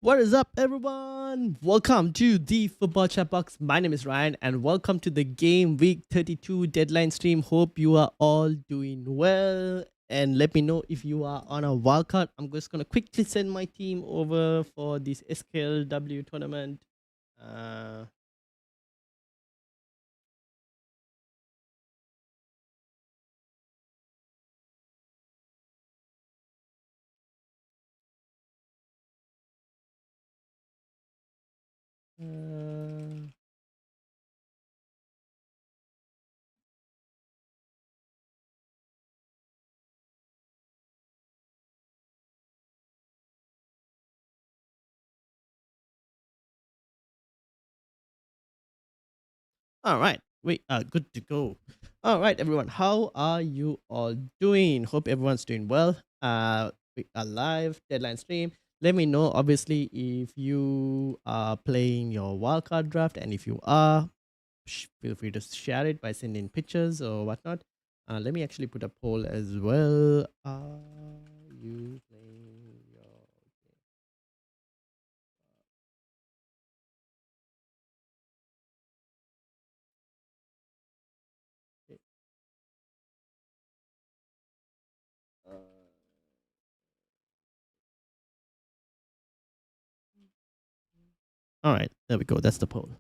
What is up, everyone? Welcome to the Football Chatbox. My name is Ryan, and welcome to the Game Week 32 deadline stream. Hope you are all doing well, and let me know if you are on a wildcard. I'm just gonna quickly send my team over for this SKLW tournament. Uh, uh, all right, we are good to go. All right, everyone, how are you all doing? Hope everyone's doing well. We are live deadline stream. Let me know, obviously, if you are playing your wildcard draft, and if you are, feel free to share it by sending pictures or whatnot. Let me actually put a poll as well. Are you playing your game? Uh, all right, there we go. That's the poll.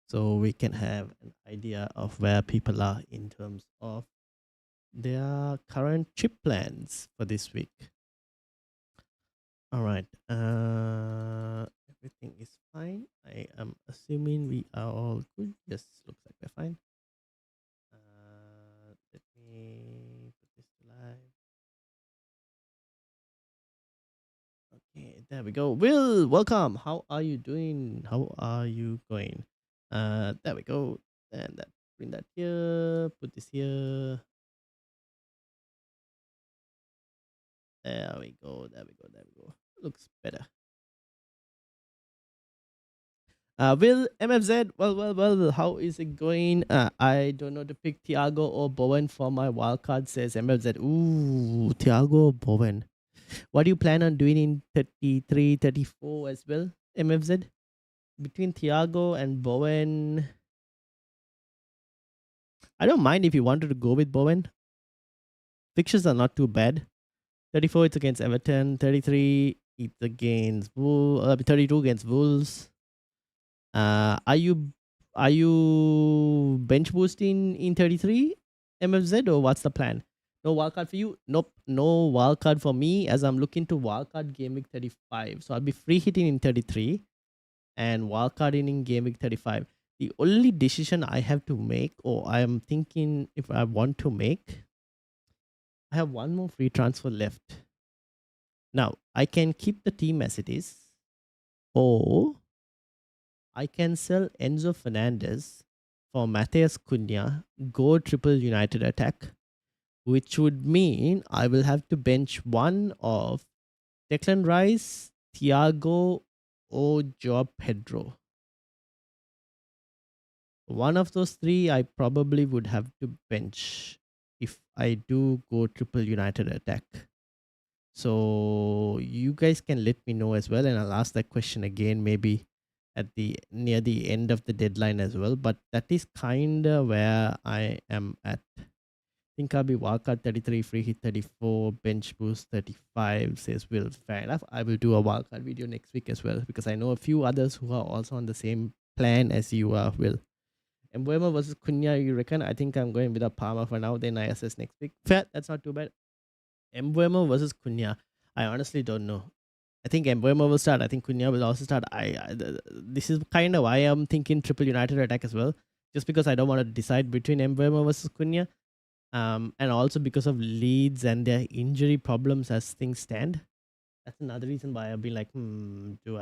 So we can have an idea of where people are in terms of their current chip plans for this week. All right. Everything is fine. I am assuming we are all good. Yes, looks like we're fine. Let me put this live. Okay, there we go. Will, welcome. How are you doing? How are you going? There we go. And that, bring that here. Put this here. There we go. There we go. There we go. Looks better. Will MFZ, well, how is it going? I don't know to pick Thiago or Bowen for my wildcard, says MFZ. Ooh, Thiago or Bowen. What do you plan on doing in 33, 34 as well, MFZ? Between Thiago and Bowen, I don't mind if you wanted to go with Bowen. Fixtures are not too bad. 34, it's against Everton. 33, it's against Wolves. 32 against Wolves. Are you bench boosting in 33 MFZ, or what's the plan? No wildcard for you? Nope, no wildcard for me, as I'm looking to wildcard game week 35. So I'll be free hitting in 33 and wildcarding in game week 35. The only decision I have to make, or I am thinking if I want to make, I have one more free transfer left. Now I can keep the team as it is, or I can sell Enzo Fernandez for Matheus Cunha, go triple United attack, which would mean I will have to bench one of Declan Rice, Thiago, or Joao Pedro. One of those three I probably would have to bench if I do go triple United attack. So you guys can let me know as well, and I'll ask that question again maybe at the near the end of the deadline as well. But that is kind of where I am at. I think I'll be wildcard 33, free hit 34, bench boost 35, says Will. Fair enough. I will do a wildcard video next week as well, because I know a few others who are also on the same plan as you are, Will. Embuemo versus Cunha, you reckon? I think I'm going with a Palmer for now, then I assess next week. Fair, that's not too bad. Embuemo versus Cunha. I honestly don't know. I think Embuemo will start. I think Cunha will also start. This is kind of why I'm thinking triple United attack as well, just because I don't want to decide between Embuemo versus Cunha, and also because of Leeds and their injury problems as things stand. That's another reason why I've been like, do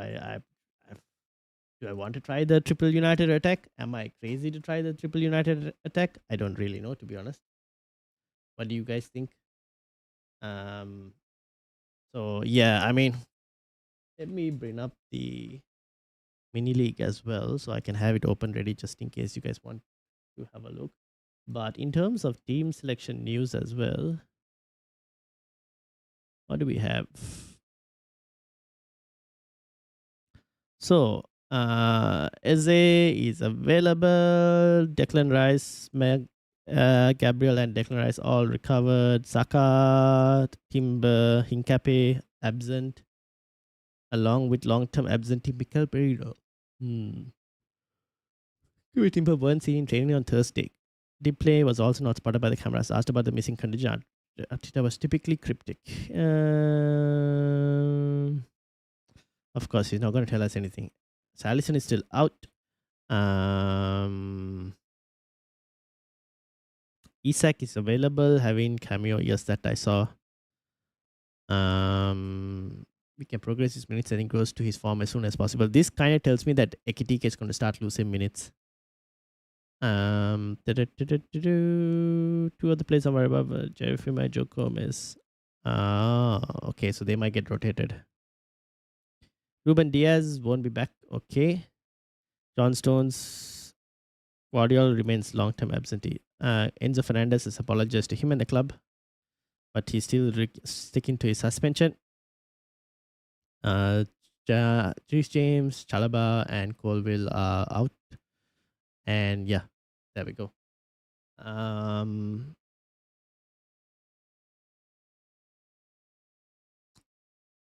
I want to try the triple United attack? Am I crazy to try the triple United attack? I don't really know, to be honest. What do you guys think? Um, so yeah, I mean, let me bring up the mini league as well, so I can have it open ready just in case you guys want to have a look. But in terms of team selection news as well, what do we have? So, Eze is available. Declan Rice, Gabriel and Declan Rice all recovered. Saka, Timber, Hincape absent, along with long-term absentee Mikel Pereira. Kiwi Timber weren't seen in training on Thursday. The play was also not spotted by the cameras. Asked about the missing contingent, Arteta was typically cryptic. Of course, he's not going to tell us anything. So Allison is still out. Isak is available, having cameo. Yes, that I saw. We can progress his minutes and he goes to his form as soon as possible. This kind of tells me that Ekitike is going to start losing minutes. Two other players are above Jeremy Joe Gomez. Okay, so they might get rotated. Ruben Diaz won't be back. Okay. John Stones, Guardiola remains long-term absentee. Enzo Fernandez has apologized to him and the club, but he's still sticking to his suspension. Reece James, Chalaba, and Colville are out. And yeah, there we go.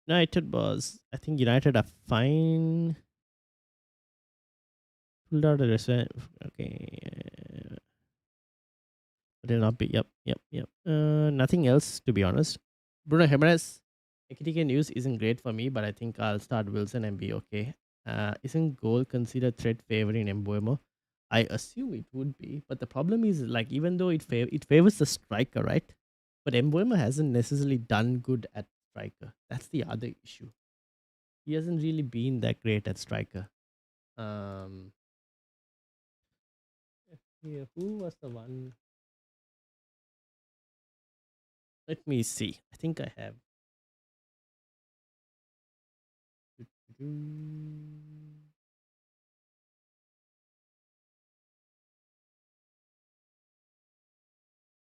United was, I think United are fine. Pulled out a restaurant. Okay. It'll not be. Yep. Nothing else, to be honest. Bruno Jimenez, Ekitike news isn't great for me, but I think I'll start Wilson and be okay. Isn't goal considered threat favoring Embuemo? I assume it would be, but the problem is, like, even though it favors the striker, right? But Embuemo hasn't necessarily done good at striker. That's the other issue. He hasn't really been that great at striker. Here, who was the one? Let me see. I think I have.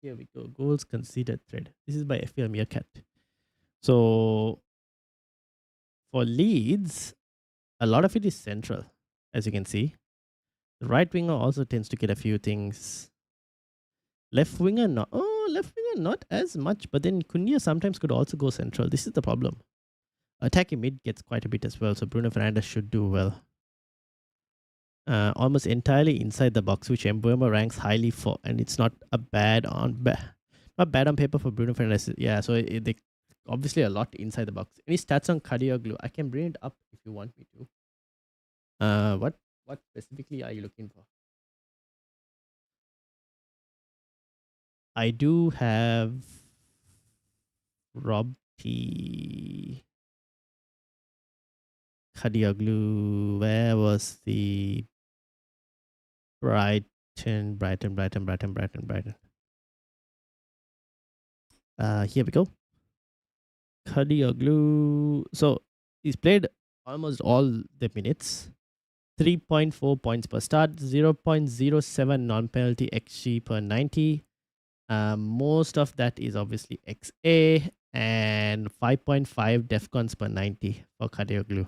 Here we go. Goals conceded thread. This is by FPL Meerkat. So for Leeds, a lot of it is central, as you can see. The right winger also tends to get a few things. Left winger not as much, but then Cunha sometimes could also go central. This is the problem. Attacking mid gets quite a bit as well, so Bruno Fernandes should do well. Almost entirely inside the box, which Embuemo ranks highly for, and it's not bad on paper for Bruno Fernandes. Yeah, so they obviously a lot inside the box. Any stats on Cardioglu? I can bring it up if you want me to. What specifically are you looking for? I do have Rob T. Cardioglu. Where was the Brighton? Here we go. Cardioglu. So he's played almost all the minutes. 3.4 points per start, 0.07 non-penalty XG per 90. Most of that is obviously XA and 5.5 defcons per 90 for Cardioglu.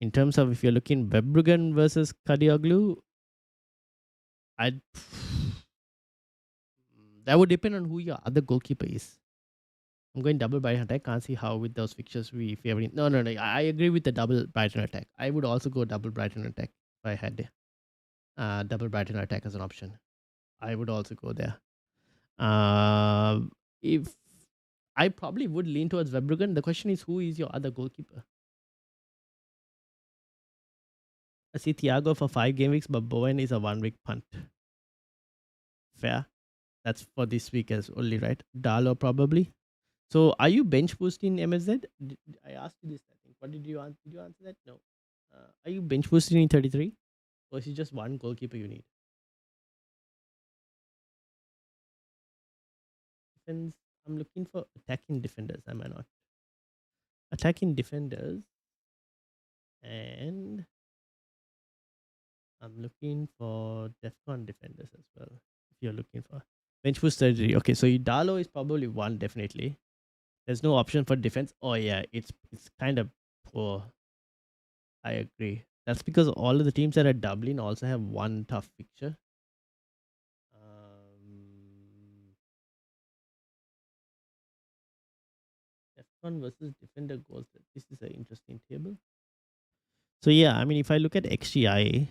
In terms of if you're looking Webbruggen versus Cardioglu, that would depend on who your other goalkeeper is. I'm going double Brighton attack. Can't see how with those fixtures we favoring. No. I agree with the double Brighton attack. I would also go double Brighton attack if I had double Brighton attack as an option. I would also go there. If I probably would lean towards Webbruggen. The question is, who is your other goalkeeper? I see Thiago for 5 game weeks, but Bowen is a 1 week punt. Fair. That's for this week as only, right? Darlow probably. So are you bench boosting MSZ? I asked you this, I think. What did you answer? Did you answer that? No. Are you bench boosting in 33? Or is it just one goalkeeper you need? Defense, I'm looking for attacking defenders, am I not? Attacking defenders. And I'm looking for Defcon defenders as well. If you're looking for bench boost 33. Okay, so Darlow is probably one, definitely. There's no option for defense. Oh yeah, it's kind of poor. I agree. That's because all of the teams that are Dublin also have one tough fixture. Defcon versus Defender goals. This is an interesting table. So yeah, I mean, if I look at XGI,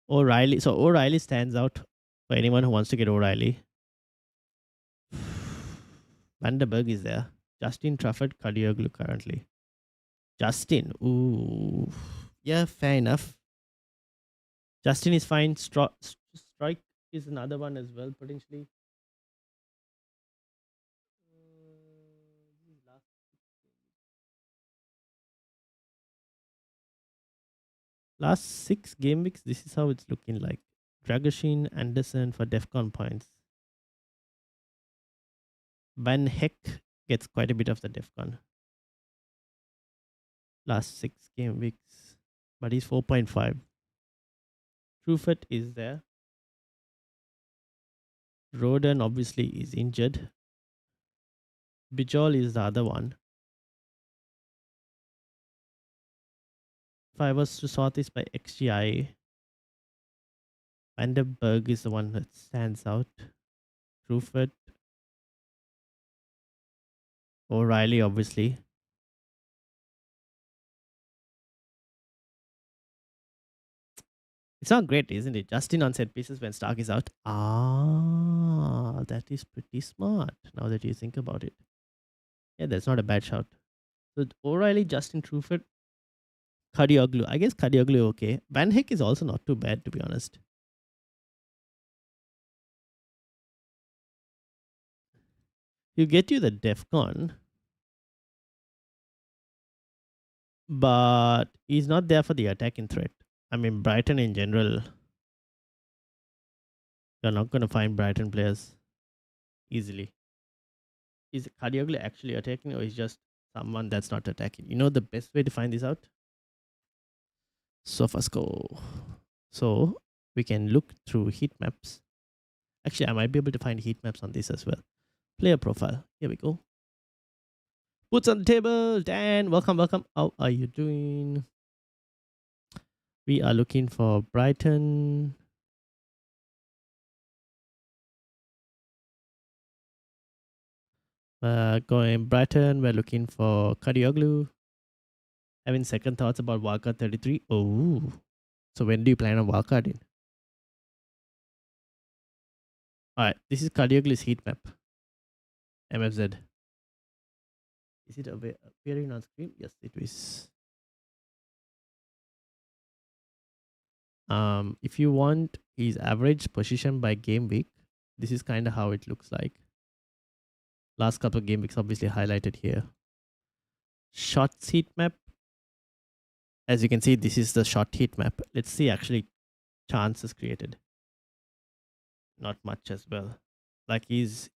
O'Reilly. So O'Reilly stands out for anyone who wants to get O'Reilly. Vanderberg is there. Justin Trafford, Kadioglu currently. Justin, ooh, yeah, fair enough. Justin is fine. Strike is another one as well, potentially. Last 6 game weeks, this is how it's looking like. Dragoshin, Anderson for Defcon points. Van Heck gets quite a bit of the Defcon. Last 6 game weeks, but he's 4.5. Truffet is there. Roden obviously is injured. Bijol is the other one. If I was to sort this by XGI, Vanderberg is the one that stands out. Truffet. O'Reilly, obviously. It's not great, isn't it? Justin on set pieces when Stark is out. Ah, that is pretty smart now that you think about it. Yeah, that's not a bad shout. So O'Reilly, Justin Truffet, Kadioglu. I guess Kadioglu okay. Van Heck is also not too bad, to be honest. You get you the Defcon, but he's not there for the attacking threat. I mean, Brighton in general, you're not going to find Brighton players easily. Is Kadioglu actually attacking, or is just someone that's not attacking? You know the best way to find this out? SofaScore. So we can look through heat maps. Actually, I might be able to find heat maps on this as well. Player profile. Here we go. Boots on the table. Dan, welcome, welcome. How are you doing? We are looking for Brighton. Going Brighton. We're looking for Kadioglu. Having second thoughts about Wildcard 33. Oh, so when do you plan on wildcarding? All right, this is Kadioglu's heat map. MFZ. Is it appearing on screen? Yes, it is. If you want his average position by game week, this is kind of how it looks like. Last couple of game weeks obviously highlighted here. Shot heat map. As you can see, this is the shot heat map. Let's see actually chances created. Not much as well. Like his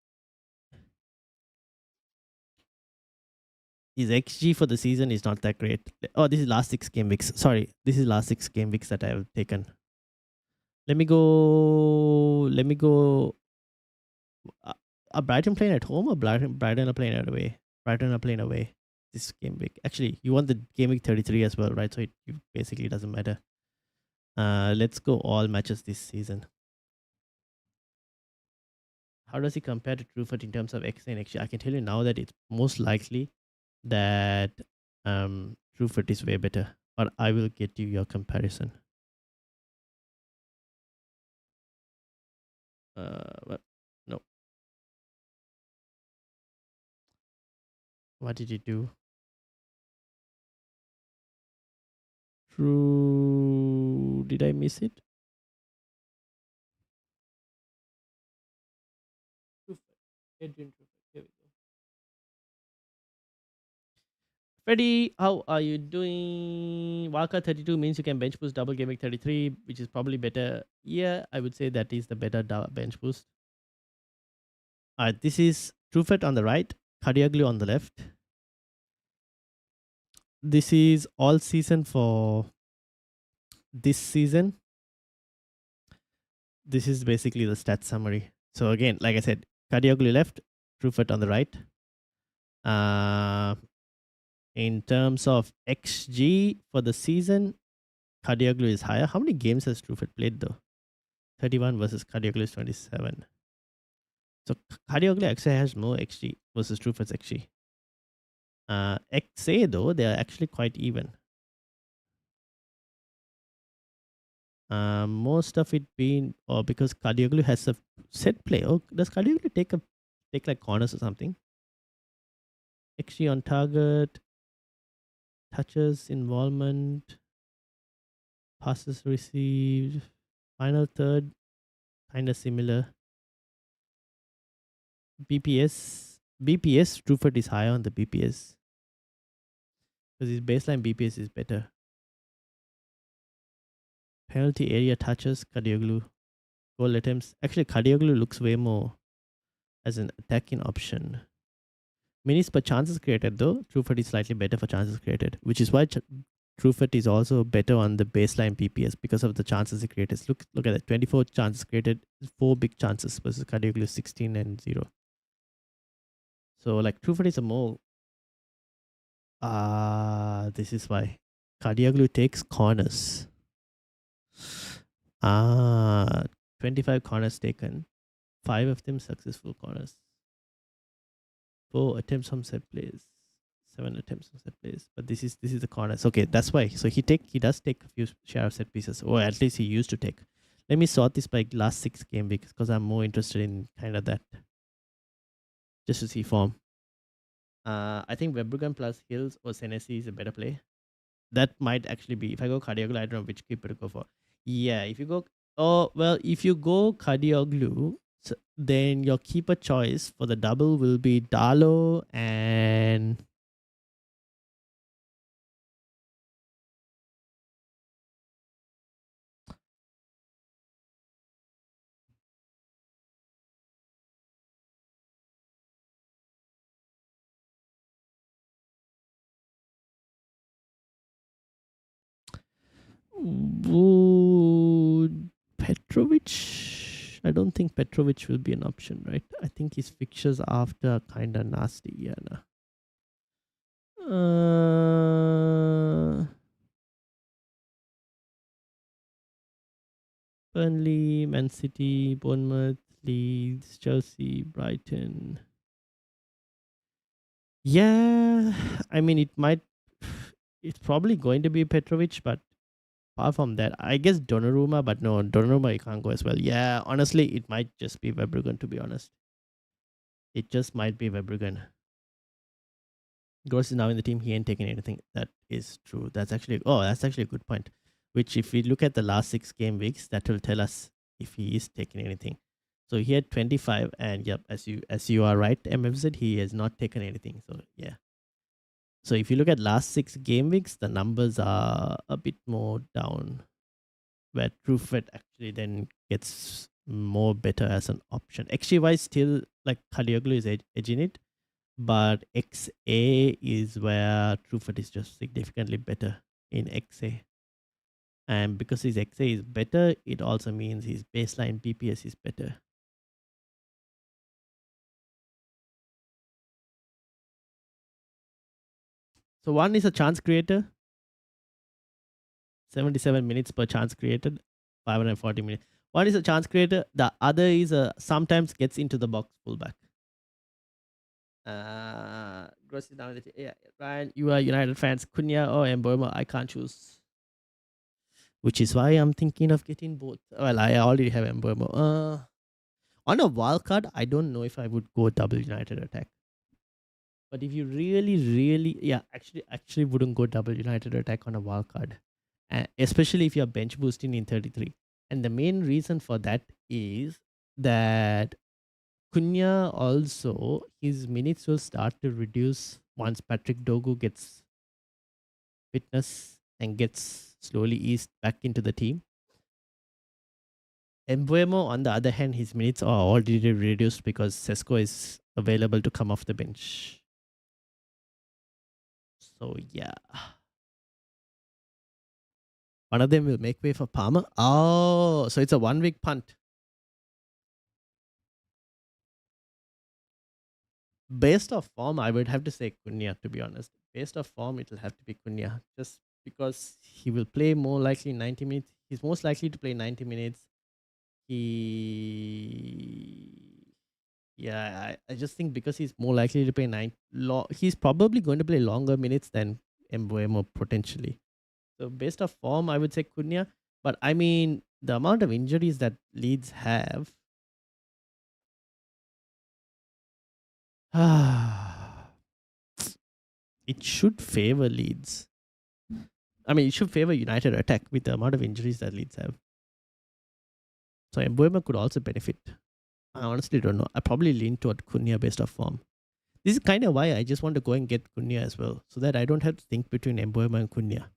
XG for the season is not that great. Oh, this is last 6 game weeks. Sorry, this is last 6 game weeks that I have taken. Let me go. Are Brighton playing at home or Brighton are playing away? Brighton are playing away this game week. Actually, you want the game week 33 as well, right? So it basically doesn't matter. Let's go all matches this season. How does he compare to Truffert in terms of X and XG? I can tell you now that it's most likely that Truffert is way better. But I will get you your comparison. No. What did he do? True. Did I miss it? Adrian Truffert. Here we go. Freddie, how are you doing? Wildcard 32 means you can bench boost double game week 33, which is probably better. Yeah, I would say that is the better bench boost. This is Truffert on the right, Kadioglu on the left. This is all season for this season. This is basically the stat summary. So again, like I said, Kadioglu left, Truffert on the right. In terms of XG for the season, Kadioglu is higher. How many games has Truffert played though? 31 versus Kadioglu is 27. So Kadioglu actually has more XG versus Truffert's XG. XA though, they are actually quite even. Most of it being or because Kadioglu has a set play. Oh, does Kadioglu take like corners or something? XG on target, touches, involvement, passes received, final third, kind of similar. BPS, Truffert is higher on the BPS because his baseline BPS is better. Penalty area touches, Kadioglu. Goal attempts. Actually, Kadioglu looks way more as an attacking option. Minutes per chances created though, Truffert is slightly better for chances created, which is why Truffert is also better on the baseline PPS because of the chances he created. Look at that, 24 chances created, 4 big chances versus Kadioglu 16 and 0. So like Truffert is a more this is why Kadioglu takes corners. 25 corners taken, 5 of them successful corners. 4 attempts on set plays, 7 attempts on set plays. But this is the corners. Okay, that's why. So he does take a few share of set pieces, or at least he used to take. Let me sort this by last 6 game weeks because I'm more interested in kind of that. Just to see form. I think Webrugan plus Hills or Senesi is a better play. That might actually be, if I go Kadioglu, I don't know which keeper to go for. Yeah, if you go, if you go Kadioglu, then your keeper choice for the double will be Dalo and Petrovic. I don't think Petrovic will be an option, right? I think his fixtures after are kind of nasty. Yeah, Burnley, Man City, Bournemouth, Leeds, Chelsea, Brighton. Yeah, I mean, it's probably going to be Petrovic, but apart from that, I guess Donnarumma, but no, Donnarumma, you can't go as well. Yeah, honestly, it might just be Verbruggen, to be honest. It just might be Verbruggen. Gross is now in the team. He ain't taking anything. That is true. That's actually a good point. Which, if we look at the last 6 game weeks, that will tell us if he is taking anything. So he had 25, and yep, as you are right, MFZ, he has not taken anything. So yeah. So if you look at last 6 game weeks, the numbers are a bit more down, where Truffert actually then gets more better as an option. XG wise, still like Kadioglu is edging it, but XA is where Truffert is just significantly better in XA. And because his XA is better, it also means his baseline PPS is better. So one is a chance creator, 77 minutes per chance created, 540 minutes. One is a chance creator. The other is a sometimes gets into the box fullback. Grossly down. Yeah, Ryan, you are United fans. Cunha or Mbeumo? I can't choose. Which is why I'm thinking of getting both. Well, I already have Mbeumo. On a wild card, I don't know if I would go double United attack. But if you really, yeah, actually wouldn't go double United attack on a wild card, especially if you're bench boosting in 33. And the main reason for that is that Cunha also, his minutes will start to reduce once Patrick Dogu gets fitness and gets slowly eased back into the team. Embuemo, on the other hand, his minutes are already reduced because Sesko is available to come off the bench. So yeah. One of them will make way for Palmer. Oh, so it's a 1 week punt. Based off form, I would have to say Cunha, to be honest. Based off form, it'll have to be Cunha. Just because he will play more likely 90 minutes. He's most likely to play 90 minutes. He, yeah, I just think because he's more likely to play he's probably going to play longer minutes than Mbuemo potentially. So based off form, I would say Cunha. But I mean, the amount of injuries that Leeds have, it should favor Leeds. I mean, it should favor United attack with the amount of injuries that Leeds have. So Mbuemo could also benefit. I honestly don't know. I probably lean toward Cunha based off form. This is kind of why I just want to go and get Cunha as well, so that I don't have to think between Mbuemo and Cunha.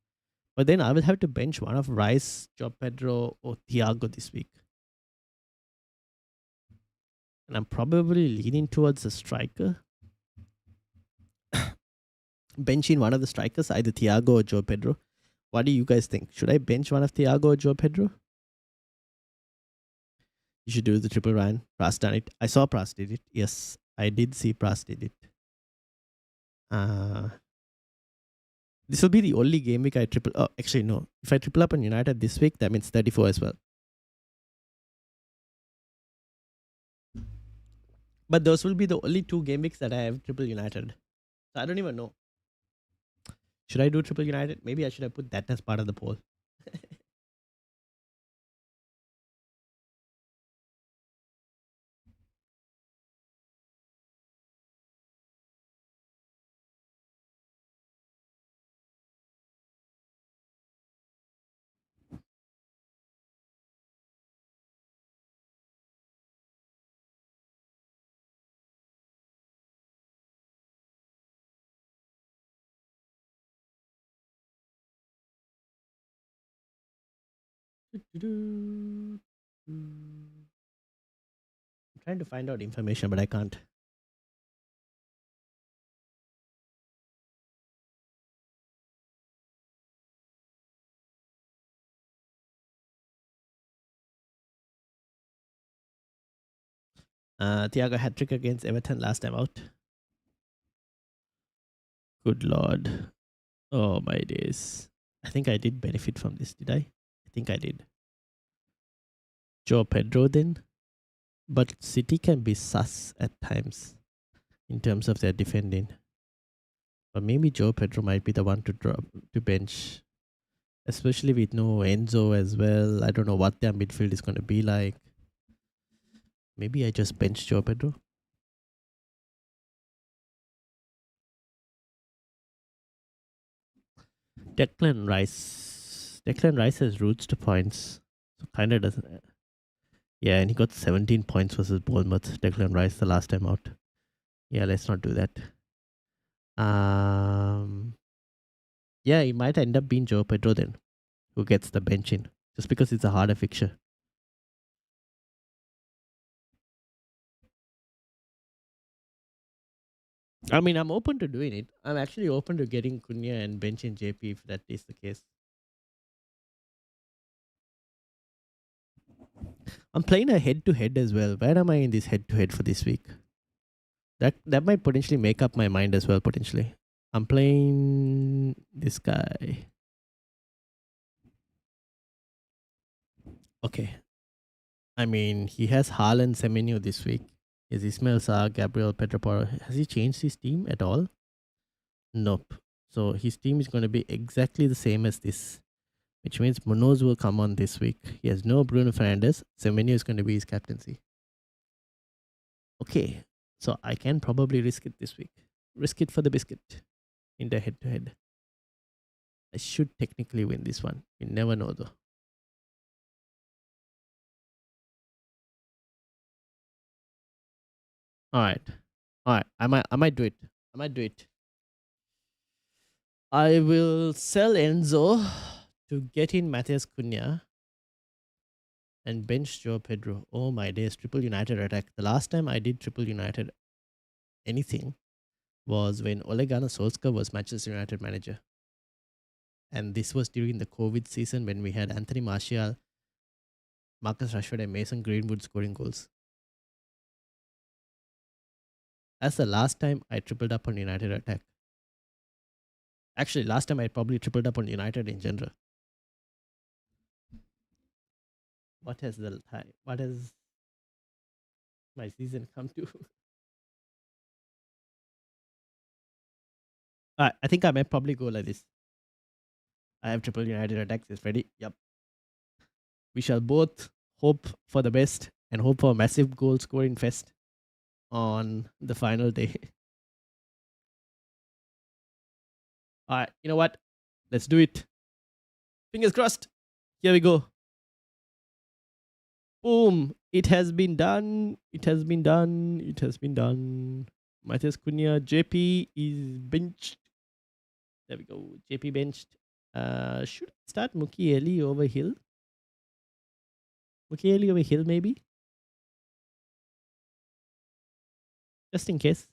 But then I will have to bench one of Rice, Joe Pedro, or Thiago this week. And I'm probably leaning towards a striker. Benching one of the strikers, either Thiago or Joe Pedro. What do you guys think? Should I bench one of Thiago or Joe Pedro? You should do the triple Ryan. Pras done it. I saw Pras did it. Yes, I did see Pras did it. This will be the only game week I triple. Oh, actually, no. If I triple up on United this week, that means 34 as well. But those will be the only 2 game weeks that I have triple United. So I don't even know. Should I do triple United? Maybe I should have put that as part of the poll. I'm trying to find out information, but I can't. Thiago hat trick against Everton last time out. Good lord. Oh my days. I think I did benefit from this, did I? I think I did. Joe Pedro then. But City can be sus at times in terms of their defending. But maybe Joe Pedro might be the one to drop to bench. Especially with no Enzo as well. I don't know what their midfield is going to be like. Maybe I just bench Joe Pedro. Declan Rice. Declan Rice has roots to points. So kind of doesn't. Yeah, and he got 17 points versus Bournemouth. Declan Rice the last time out. Yeah, let's not do that. Yeah, he might end up being Joe Pedro then, who gets the benching, just because it's a harder fixture. I mean, I'm open to doing it. I'm actually open to getting Cunha and benching JP if that is the case. I'm playing a head-to-head as well. Where am I in this head-to-head for this week? That might potentially make up my mind as well, potentially. I'm playing this guy. Okay. I mean, he has Haaland Semenyo this week. He has Ismail Sarr, Gabriel Petroporo. Has he changed his team at all? Nope. So his team is going to be exactly the same as this, which means Munoz will come on this week. He has no Bruno Fernandes. Semenyo is going to be his captaincy. Okay. So I can probably risk it this week. Risk it for the biscuit in the head-to-head. I should technically win this one. You never know though. All right. I might do it. I will sell Enzo to get in Matheus Cunha and bench Joe Pedro. Oh my days, triple United attack. The last time I did triple United anything was when Ole Gunnar Solskjaer was Manchester United manager. And this was during the COVID season when we had Anthony Martial, Marcus Rashford, and Mason Greenwood scoring goals. That's the last time I tripled up on United attack. Actually, last time I probably tripled up on United in general. What has my season come to? I think I might probably go like this. I have triple United attacks. Is ready. Yep. We shall both hope for the best and hope for a massive goal scoring fest on the final day. All right. You know what? Let's do it. Fingers crossed. Here we go. Boom. It has been done. It has been done. It has been done. Matthias Cunha, JP is benched. There we go. JP benched. Should I start Mukiele over Hill? Mukiele over Hill, maybe? Just in case.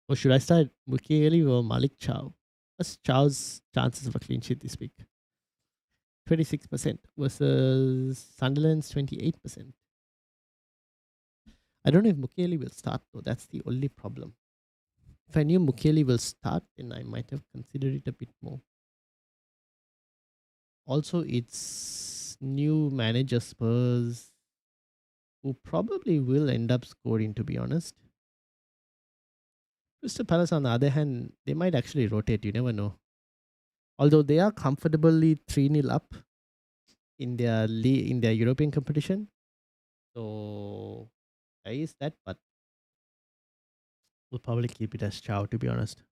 Or should I start Mukiele or Malik Chow? What's Chow's chances of a clean sheet this week? 26% versus Sunderland's 28%. I don't know if Mukiele will start though. That's the only problem. If I knew Mukiele will start, then I might have considered it a bit more. Also, it's new manager Spurs who probably will end up scoring, to be honest. Crystal Palace, on the other hand, they might actually rotate. You never know. Although they are comfortably 3-0 up in their European competition. So there is that, but we'll probably keep it as Chow, to be honest.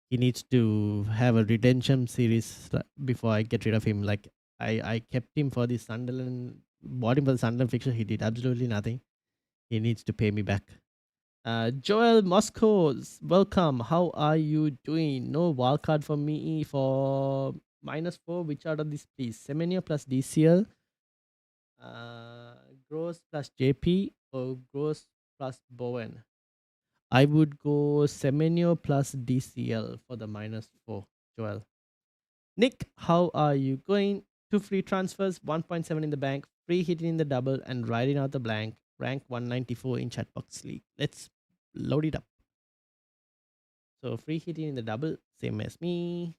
He needs to have a redemption series before I get rid of him. Like I kept him for the Sunderland, bought him for the Sunderland fixture. He did absolutely nothing. He needs to pay me back. Joel Moscows, welcome. How are you doing? No wildcard for me for -4. Which out of these, please? Semenyo plus DCL, Gross plus JP, or Gross plus Bowen? I would go Semenyo plus DCL for the -4, Joel. Nick, how are you going? 2 free transfers, 1.7 in the bank, free hitting in the double, and riding out the blank. Rank 194 in Chatbox League. Let's load it up. So free hitting in the double, same as me.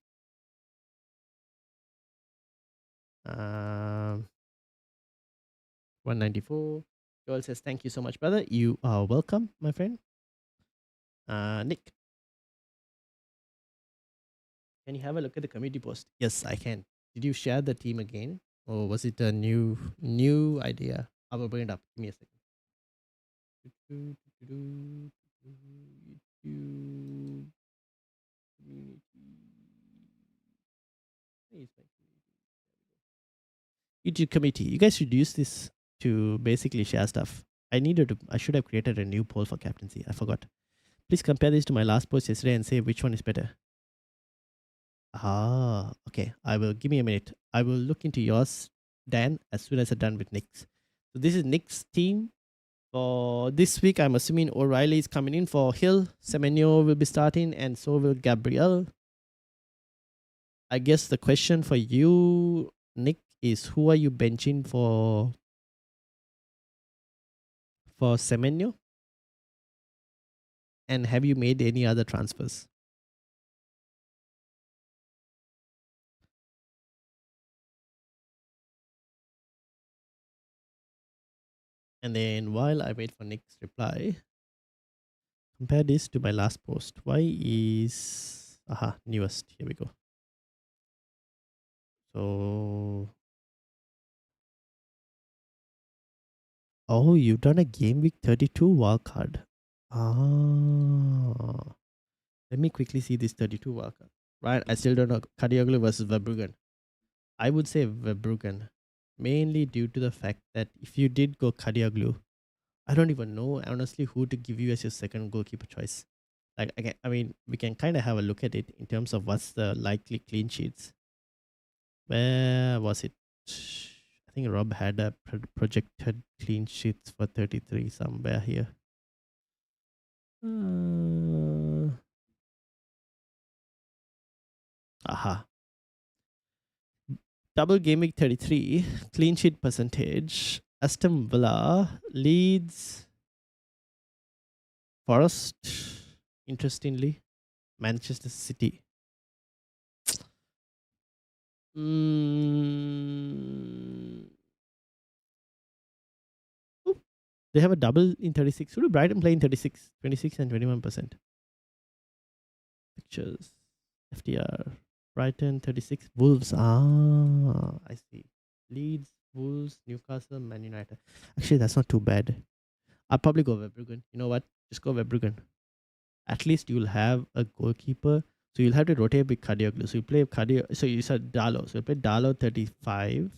194. Joel says, thank you so much, brother. You are welcome, my friend. Nick, can you have a look at the community post? Yes, I can. Did you share the team again? Or was it a new idea? I will bring it up. Give me a second. YouTube community. YouTube committee. You guys should use this to basically share stuff. I should have created a new poll for captaincy. I forgot. Please compare this to my last post yesterday and say which one is better. Ah, okay. Give me a minute. I will look into yours, Dan, as soon as I'm done with Nick's. So this is Nick's team. For this week, I'm assuming O'Reilly is coming in for Hill. Semenyo will be starting, and so will Gabriel. I guess the question for you, Nick, is who are you benching for Semenyo? And have you made any other transfers? And then while I wait for Nick's reply, compare this to my last post. Why is newest? Here we go. So you've done a game week 32 wildcard. Let me quickly see this 32 wildcard. Right, I still don't know. Kadioglu versus Verbruggen. I would say Verbruggen, mainly due to the fact that if you did go Kadioglu, I don't even know honestly who to give you as your second goalkeeper choice. Like I mean, we can kind of have a look at it in terms of what's the likely clean sheets. Where was it? I think Rob had a projected clean sheets for 33 somewhere here. Double game week 33, clean sheet percentage, Aston Villa, Leeds, Forest, interestingly, Manchester City. Mm, oop, they have a double in 36. Who do Brighton play in 36? 26 and 21%. Pictures. FTR. Brighton 36. Wolves. Ah, I see. Leeds, Wolves, Newcastle, Man United. Actually, that's not too bad. I'll probably go Verbruggen. You know what? Just go Verbruggen. At least you'll have a goalkeeper. So you'll have to rotate with Kadioglu. So you play So you said Dalo. So you play Dalo 35.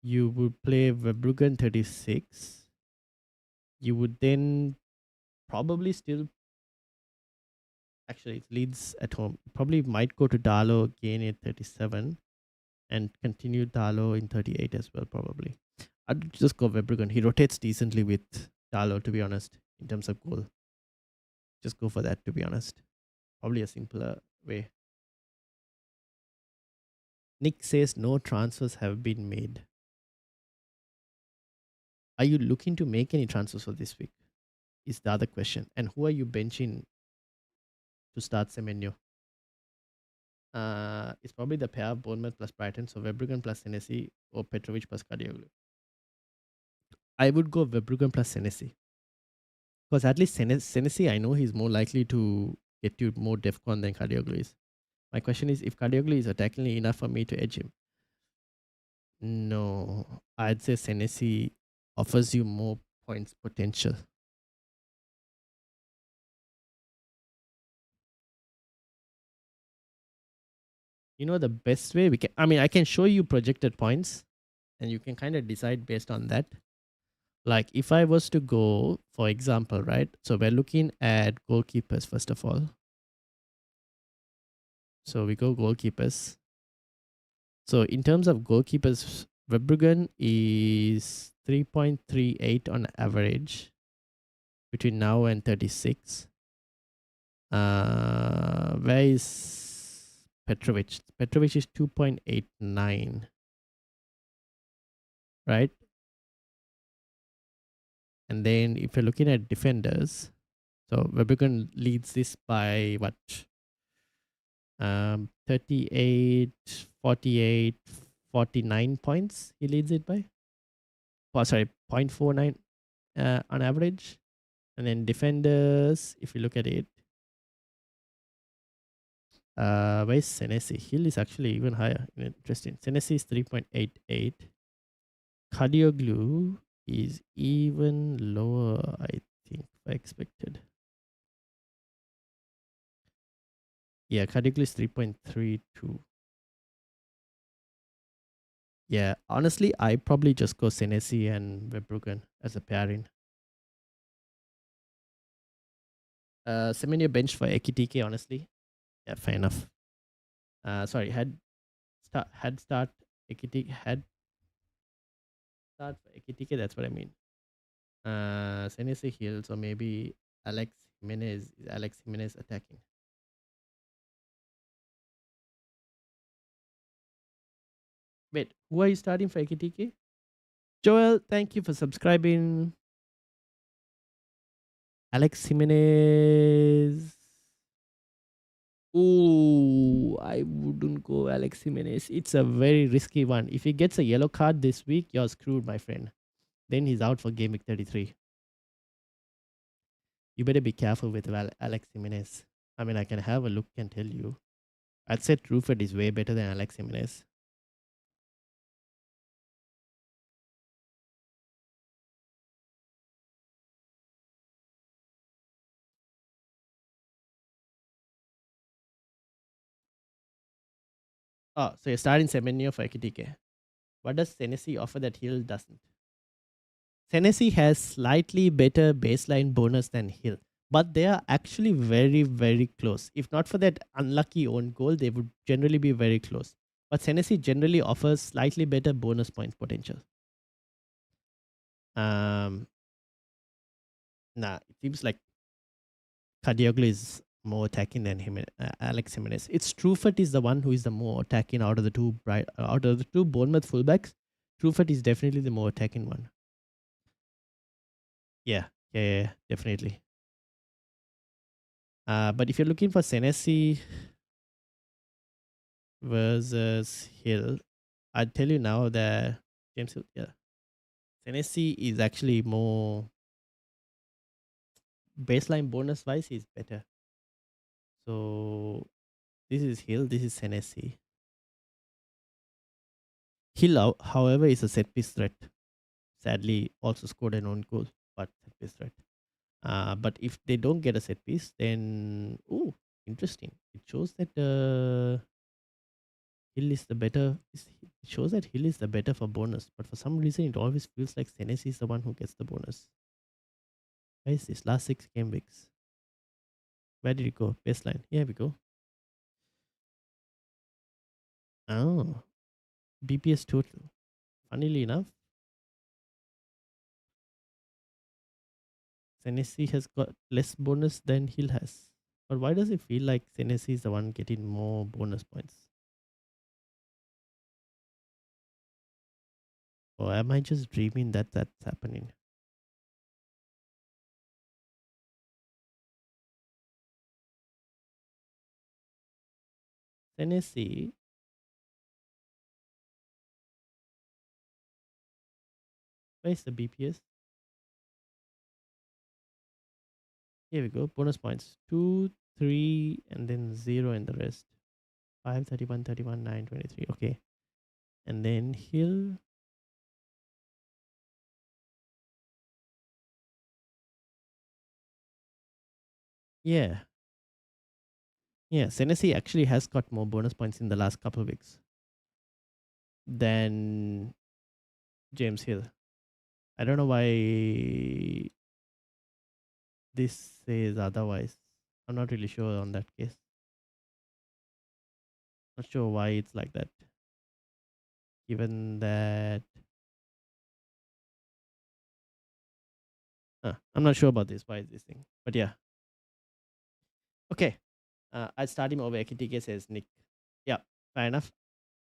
You would play Verbruggen 36. You would then probably still actually it leads at home. Probably might go to Dalo again at 37 and continue Dalo in 38 as well, probably. I'd just go Verbruggen. He rotates decently with Dalo, to be honest, in terms of goal. Just go for that, to be honest. Probably a simpler way. Nick says no transfers have been made. Are you looking to make any transfers for this week? Is the other question. And who are you benching to start Semenyo? It's probably the pair of Bournemouth plus Brighton. So Verbruggen plus Senesi or Petrovic plus Kadioglu. I would go Verbruggen plus Senesi. Because at least Senesi, I know he's more likely to get you more DEFCON than Kadioglu is. My question is, if Kadioglu is attackingly enough for me to edge him? No. I'd say Senesi offers you more points potential. You know the best way we can, I can show you projected points and you can kind of decide based on that. Like if I was to go, for example, right? So we're looking at goalkeepers first of all. So we go goalkeepers. So in terms of goalkeepers, Verbruggen is 3.38 on average between now and 36. Where is Petrovic? Petrovic is 2.89, right? And then if you're looking at defenders, so Verbruggen leads this by what? 38, 48, 49 points. He leads it by. Oh, sorry, 0.49 on average. And then defenders, if you look at it, where's Senesi? Hill is actually even higher. Interesting. Senesi is 3.88. Kadioglu is even lower, I think, I expected. Yeah, Kadioglu is 3.32. Yeah, honestly, I probably just go Senesi and Verbruggen as a pairing. Semenyo bench for Ekitike, honestly. Yeah, fair enough. Sorry, had start Ekitike, had start for Ekitike, that's what I mean. Senesi Hill, so maybe Alex Jimenez. Is Alex Jimenez attacking? Wait, who are you starting for Ekitike? Joel, thank you for subscribing. Alex Jimenez. Ooh, I wouldn't go Alex Jimenez. It's a very risky one. If he gets a yellow card this week, you're screwed, my friend. Then he's out for game week 33. You better be careful with Alex Jimenez. I can have a look and tell you. I'd say Trufford is way better than Alex Jimenez. Oh, so you're starting Semenyo for Ekitike. What does Tennessee offer that Hill doesn't? Tennessee has slightly better baseline bonus than Hill, but they are actually very, very close. If not for that unlucky own goal, they would generally be very close. But Tennessee generally offers slightly better bonus points potential. It seems like Kadioglu is more attacking than him, Alex Jimenez. It's Truffert is the one who is the more attacking out of the two Bournemouth fullbacks. Truffert is definitely the more attacking one. Yeah, definitely. But if you're looking for Senesi, versus Hill. I'll tell you now that James Hill, yeah, Tennessee is actually more baseline bonus wise is better. So this is Hill, this is Tennessee. Hill, however, is a set piece threat. Sadly, also scored an own goal, but set piece threat. But if they don't get a set piece, then interesting. It shows that Hill is the better. It shows that Hill is the better for bonus, but for some reason, it always feels like Tennessee is the one who gets the bonus. Where is this? Last 6 game weeks. Where did it go? Baseline. Here we go. Oh, BPS total. Funnily enough, Tennessee has got less bonus than Hill has. But why does it feel like Tennessee is the one getting more bonus points? Or am I just dreaming that that's happening? Tennessee. Where is the BPS? Here we go. Bonus points. 2, 3, and then 0 in the rest. 5, 31, 31, 9, 23. Okay. And then Hill. Yeah. Yeah. Tennessee actually has got more bonus points in the last couple of weeks than James Hill. I don't know why this says otherwise. I'm not really sure on that case. Not sure why it's like that. Given that I'm not sure about this. Why is this thing? But yeah. Okay. I'll start him over. KTK says Nick. Yeah, fair enough.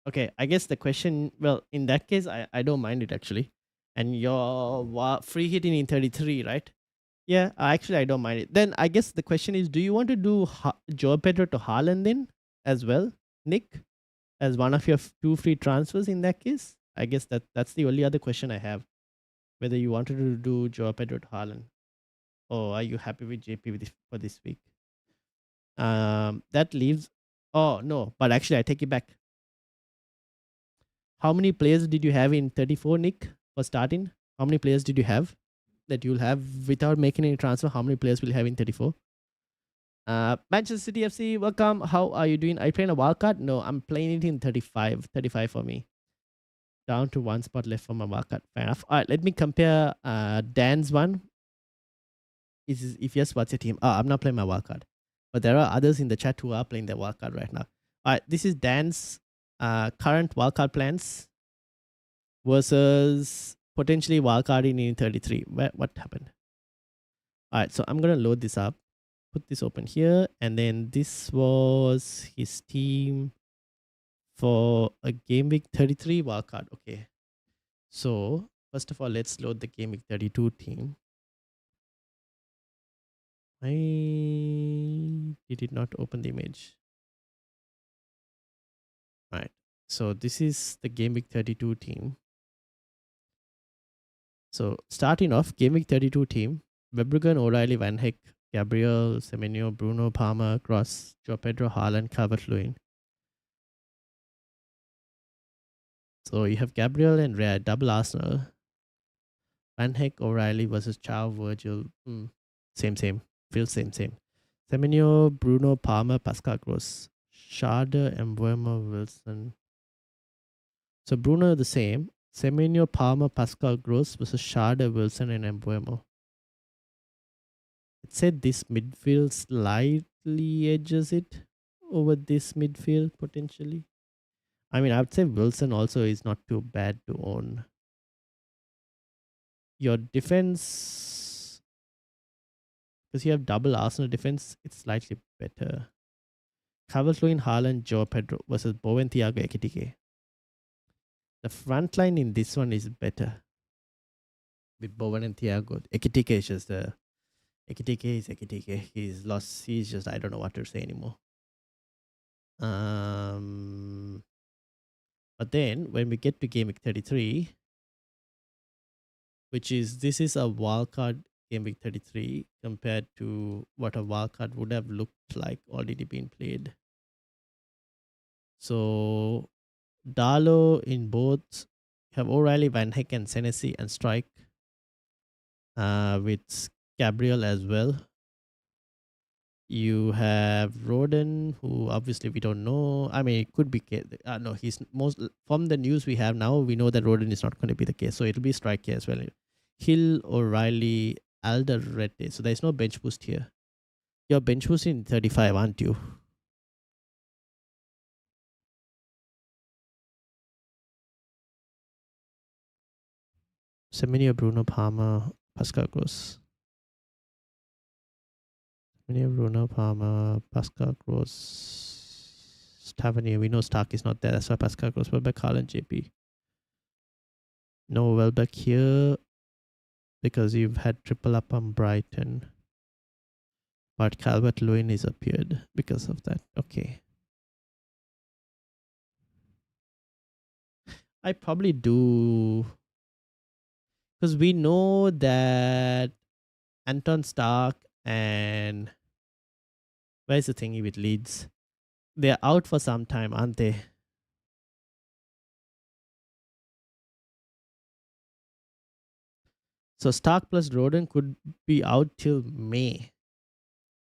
Okay, I guess the question, well, in that case, I don't mind it actually. And you're free hitting in 33, right? Yeah, actually, I don't mind it. Then I guess the question is, do you want to do Joe Pedro to Haaland then as well, Nick, as one of your two free transfers in that case? I guess that's the only other question I have. Whether you wanted to do Joe Pedro to Haaland, or are you happy with JP for this week? That leaves. Oh no, but actually, I take it back. How many players did you have in 34, Nick, for starting? How many players did you have that you'll have without making any transfer? How many players will you have in 34? Manchester City FC, welcome. How are you doing? Are you playing a wildcard? No, I'm playing it in 35. 35 for me. Down to one spot left for my wildcard. Fair enough. All right, let me compare Dan's one. If yes, what's your team? I'm not playing my wildcard. But there are others in the chat who are playing their wildcard right now. All right, this is Dan's current wildcard plans versus potentially wildcarding in 33. What happened? All right, so I'm going to load this up, put this open here, and then this was his team for a game week 33 wildcard. Okay, so first of all, let's load the game week 32 team. I did it not open the image. All right, so this is the game week 32 team. So starting off, game week 32 team, Verbruggen, O'Reilly, Van Heck, Gabriel, Semenyo, Bruno, Palmer, Cross, Joe Pedro, Haaland, Calvert-Lewin. So you have Gabriel and Rea, double Arsenal. Van Heck, O'Reilly versus Chow, Virgil. Same. Feels same. Semenyo, Bruno, Palmer, Pascal Gross. Schade, Mbeumo, Wilson. So Bruno the same. Semenyo, Palmer, Pascal Gross versus Schade, Wilson, and Mbeumo. It said this midfield slightly edges it over this midfield potentially. I mean, I would say Wilson also is not too bad to own. Your defense, because you have double Arsenal defense, it's slightly better. Calvert-Lewin, Haaland, Joe Pedro versus Bowen, Thiago, Ekitike. The front line in this one is better with Bowen and Thiago. Ekitike is just Ekitike is Ekitike. He's lost. He's just, I don't know what to say anymore. But then when we get to game week 33, this is a wildcard game week 33 compared to what a wildcard would have looked like already been played. So Darlow in both have O'Reilly, Van Heck, and Senesi and Strike with Gabriel as well. You have Roden, who obviously we don't know. I mean, it could be. No, he's most from the news we have now. We know that Roden is not going to be the case, so it'll be Strike here as well. Hill, O'Reilly, Alderete. So there's no bench boost here. You're bench boosting 35, aren't you? Semenyo, Bruno, Palmer, Pascal Gross. Semenyo, Bruno, Palmer, Pascal Gross, Tavernier. We know Stark is not there. That's why Pascal Gross. Welbeck, Haaland, JP. No Welbeck here because you've had triple up on Brighton. But Calvert-Lewin is appeared because of that. Okay. I probably do because we know that Anton Stark and where's the thingy with Leeds? They're out for some time, aren't they? So Stark plus Roden could be out till May,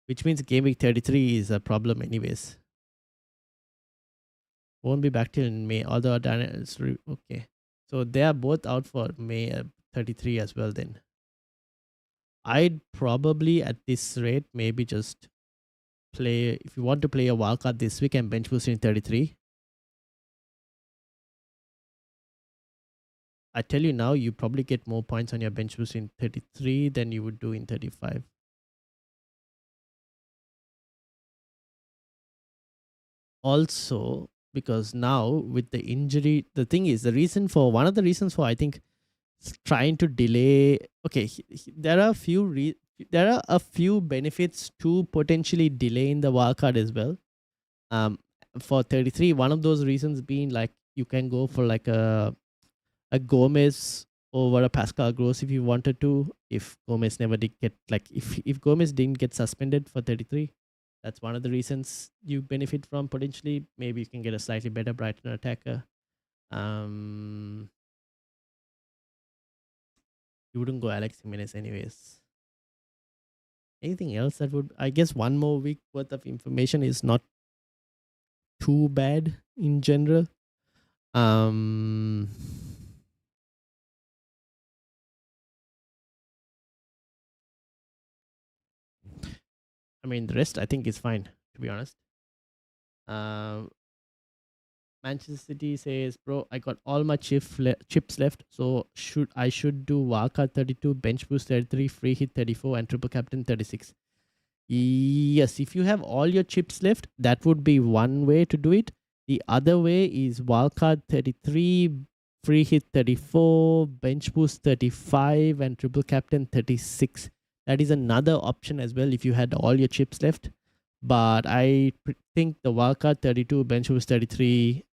which means game week 33 is a problem anyways. Won't be back till May, although okay. So they are both out for May 33 as well then. I'd probably at this rate maybe just play, if you want to play a wildcard this week and bench boost in 33. I tell you now, you probably get more points on your bench boost in 33 than you would do in 35. Also, because now with the injury, the thing is, one of the reasons for I think trying to delay. Okay, there are a few benefits to potentially delaying the wildcard as well. For 33, one of those reasons being like you can go for like a Gomez over a Pascal Gross if you wanted to. If Gomez never did get if Gomez didn't get suspended for 33, that's one of the reasons you benefit from potentially. Maybe you can get a slightly better Brighton attacker. You wouldn't go Alex Jimenez anyways. Anything else that would, I guess one more week worth of information is not too bad in general. I mean, the rest I think is fine, to be honest. Manchester City says, bro, I got all my chips left, so I should do wildcard 32, bench boost 33, free hit 34, and triple captain 36. Yes, if you have all your chips left, that would be one way to do it. The other way is wildcard 33, free hit 34, bench boost 35, and triple captain 36. That is another option as well if you had all your chips left. But I think the wildcard 32, bench boost 33,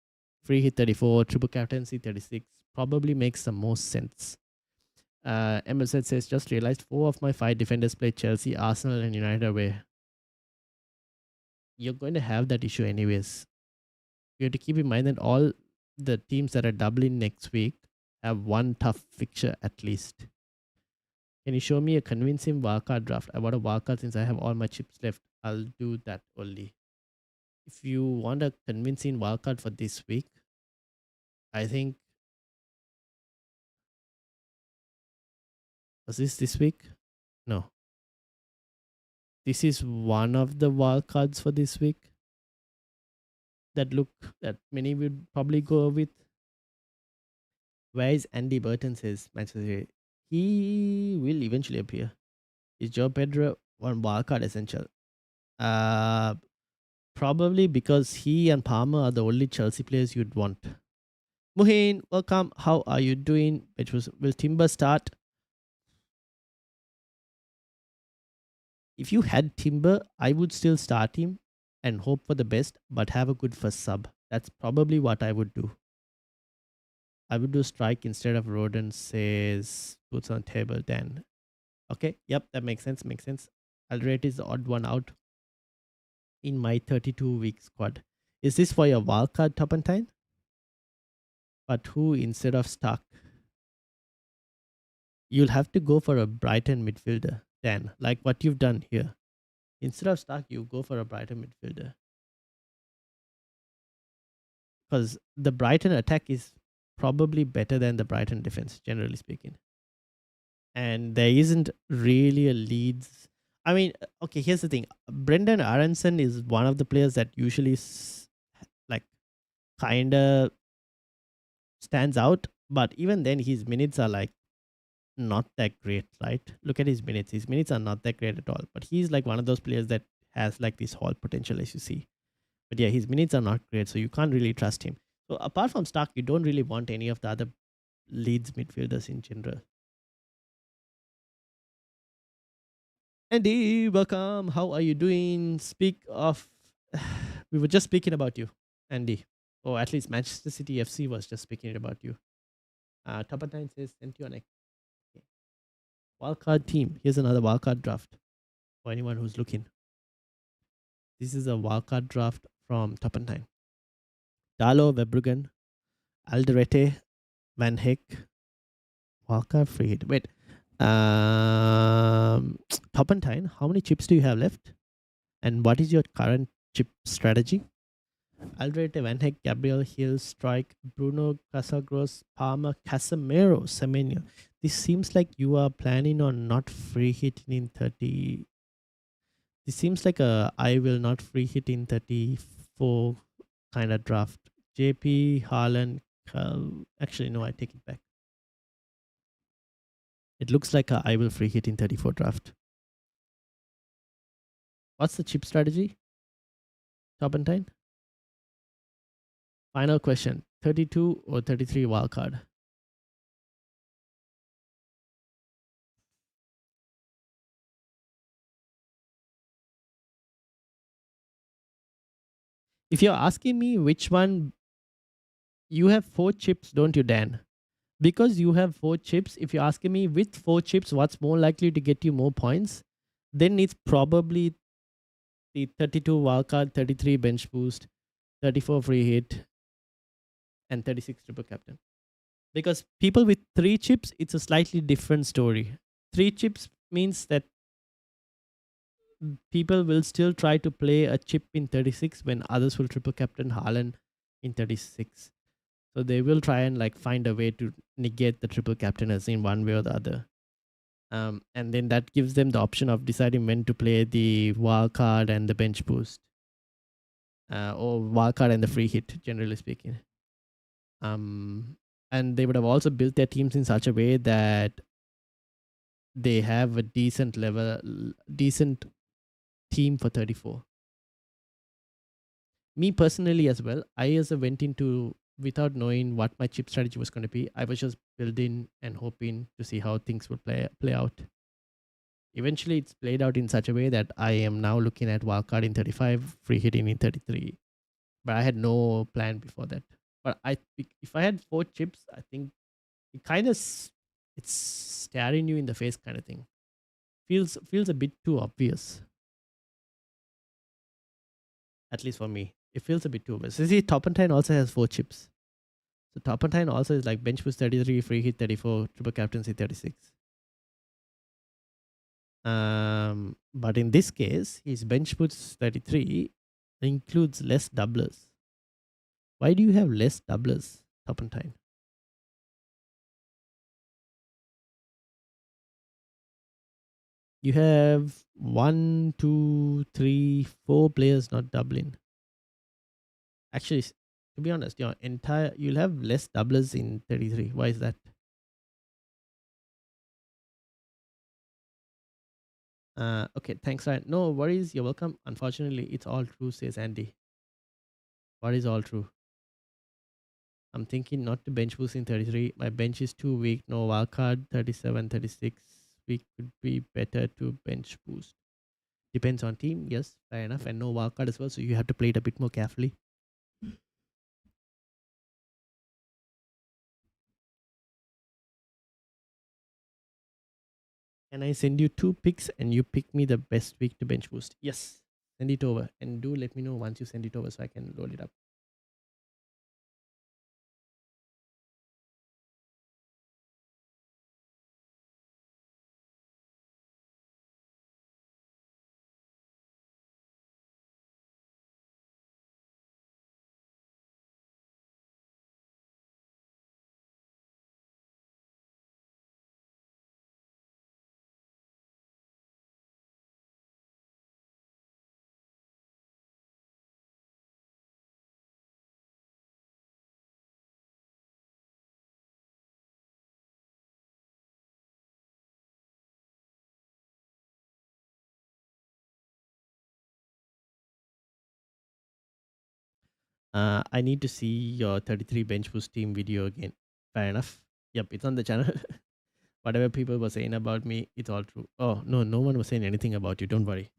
free hit 34, triple captaincy 36 probably makes the most sense. Emerson says, just realized 4 of my 5 defenders play Chelsea, Arsenal, and United away. You're going to have that issue anyways. You have to keep in mind that all the teams that are doubling next week have one tough fixture at least. Can you show me a convincing wildcard draft? I want a wildcard since I have all my chips left. I'll do that only. If you want a convincing wildcard for this week, I think. Was this week? No. This is one of the wildcards for this week that many would probably go with. Where is Andy Burton says Manchester City? He will eventually appear. Is Joe Pedro one wildcard essential? Probably because he and Palmer are the only Chelsea players you'd want. Muhin, welcome. How are you doing? Will Timber start? If you had Timber, I would still start him. and hope for the best, but have a good first sub. That's probably what I would do. I would do strike instead of rodent, says puts on table then. Okay, yep, that makes sense. Makes sense. I'll rate is the odd one out in my 32-week squad. Is this for your wildcard Turpentine? But who instead of Stark? You'll have to go for a Brighton midfielder, Dan, like what you've done here. Instead of Stark, you go for a Brighton midfielder. Because the Brighton attack is probably better than the Brighton defense, generally speaking. And there isn't really a Leeds. I mean, okay, here's the thing. Brendan Aronson is one of the players that usually like kind of stands out, but even then his minutes are like not that great, right? Look at his minutes. His minutes are not that great at all, but he's like one of those players that has like this whole potential, as you see. But yeah, his minutes are not great, so you can't really trust him. So apart from Stark, you don't really want any of the other Leeds midfielders in general. Andy, welcome. How are you doing? Speak of, we were just speaking about you, Andy, or at least Manchester City FC was just speaking about you. Top of 9 says sent you on a wildcard team. Here's another wildcard draft for anyone who's looking. This is a wildcard draft from Toppentine. Dalo, Verbruggen, Alderete, Van Heck, wildcard free hit. Wait, Toppentine, how many chips do you have left? And what is your current chip strategy? Alderete, Van Heck, Gabriel Hill, Strike, Bruno, Casagros, Palmer, Casemiro, Semenyo. This seems like you are planning on not free hitting in 30. This seems like a I will not free hit in 34 kind of draft. JP, Haaland, actually, no, I take it back. It looks like a I will free hit in 34 draft. What's the chip strategy? Turpentine? Final question. 32 or 33 wildcard? If you're asking me which one, you have 4 chips, don't you, Dan? Because you have 4 chips, if you're asking me with 4 chips, what's more likely to get you more points, then it's probably the 32 wildcard, 33 bench boost, 34 free hit, and 36 triple captain. Because people with 3 chips, it's a slightly different story. 3 chips means that people will still try to play a chip in 36 when others will triple captain Haaland in 36. So they will try and like find a way to negate the triple captain as in one way or the other. And then that gives them the option of deciding when to play the wild card and the bench boost, or wild card and the free hit, generally speaking. And they would have also built their teams in such a way that they have a decent team for 34. Me personally as well, I also went into without knowing what my chip strategy was going to be. I was just building and hoping to see how things would play out. Eventually, it's played out in such a way that I am now looking at wildcard in 35, free hitting in 33. But I had no plan before that. But if I had 4 chips, I think it kind of it's staring you in the face kind of thing. Feels a bit too obvious. At least for me, it feels a bit too obvious. So see, Toppentine also has 4 chips. So Toppentine also is like bench boost 33, free hit 34, triple captaincy 36. But in this case, his bench boost 33 includes less doublers. Why do you have less doublers, Toppentine? You have 1, 2, 3, 4 players not doubling. Actually, to be honest, you'll have less doublers in 33. Why is that? Okay, thanks, Ryan. No worries, you're welcome. Unfortunately, it's all true, says Andy. What is all true? I'm thinking not to bench boost in 33. My bench is too weak. No wildcard. 37, 36. We could be better to bench boost. Depends on team. Yes, fair enough. And no wildcard as well, so you have to play it a bit more carefully. Can I send you 2 picks and you pick me the best week to bench boost? Yes. Send it over and do let me know once you send it over so I can roll it up. I need to see your 33 bench boost team video again. Fair enough. Yep, it's on the channel. Whatever people were saying about me, it's all true. Oh, no, no one was saying anything about you. Don't worry.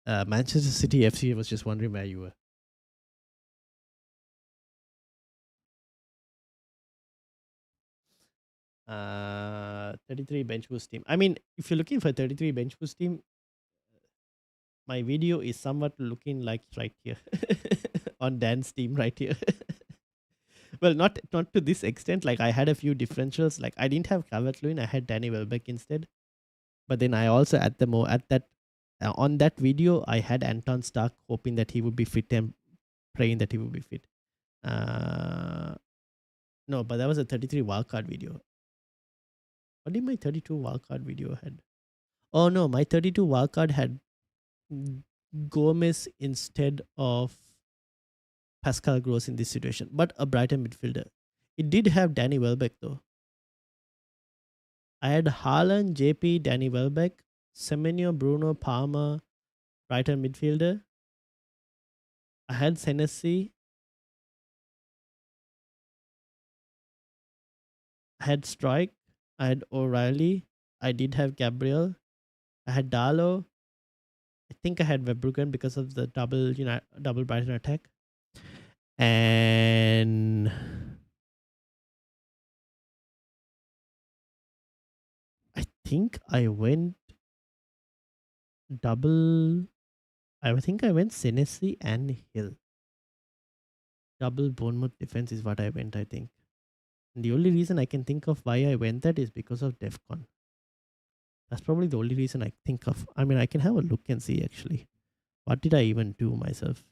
Manchester City FC was just wondering where you were. 33 bench boost team. I mean, if you're looking for 33 bench boost team, my video is somewhat looking like right here on Dan's team right here. Well, not to this extent. Like I had a few differentials. Like I didn't have Calvert-Lewin. I had Danny Welbeck instead. But then I also at that on that video I had Anton Stark, hoping that he would be fit and praying that he would be fit. No, but that was a 33 wildcard video. What did my 32 wildcard video had? Oh no, my 32 wildcard had Gomez instead of Pascal Gross in this situation, but a Brighton midfielder. It did have Danny Welbeck though. I had Haaland, JP, Danny Welbeck, Semenyo, Bruno, Palmer, Brighton midfielder. I had Senesi. I had Strike. I had O'Reilly. I did have Gabriel. I had Darlow. I think I had Verbruggen because of the double Brighton attack. And I think I went double. I think I went Senesi and Hill. Double Bournemouth defense is what I went, I think. And the only reason I can think of why I went that is because of DEFCON. That's probably the only reason I think of. I mean, I can have a look and see actually. What did I even do myself?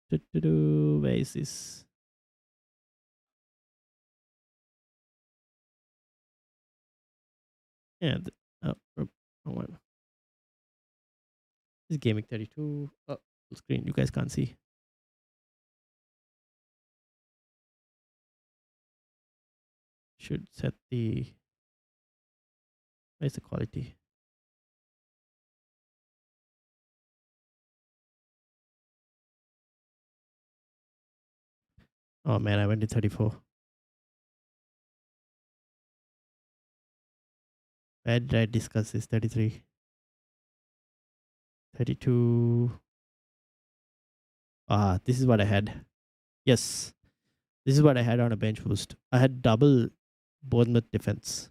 Where is this? Yeah. One. This is Gameweek 32. Oh, full screen. You guys can't see. Should set the. Where's the quality? Oh man, I went to 34. Where did I discuss this? 33. 32. This is what I had. Yes. This is what I had on a bench boost. I had double Bournemouth defense.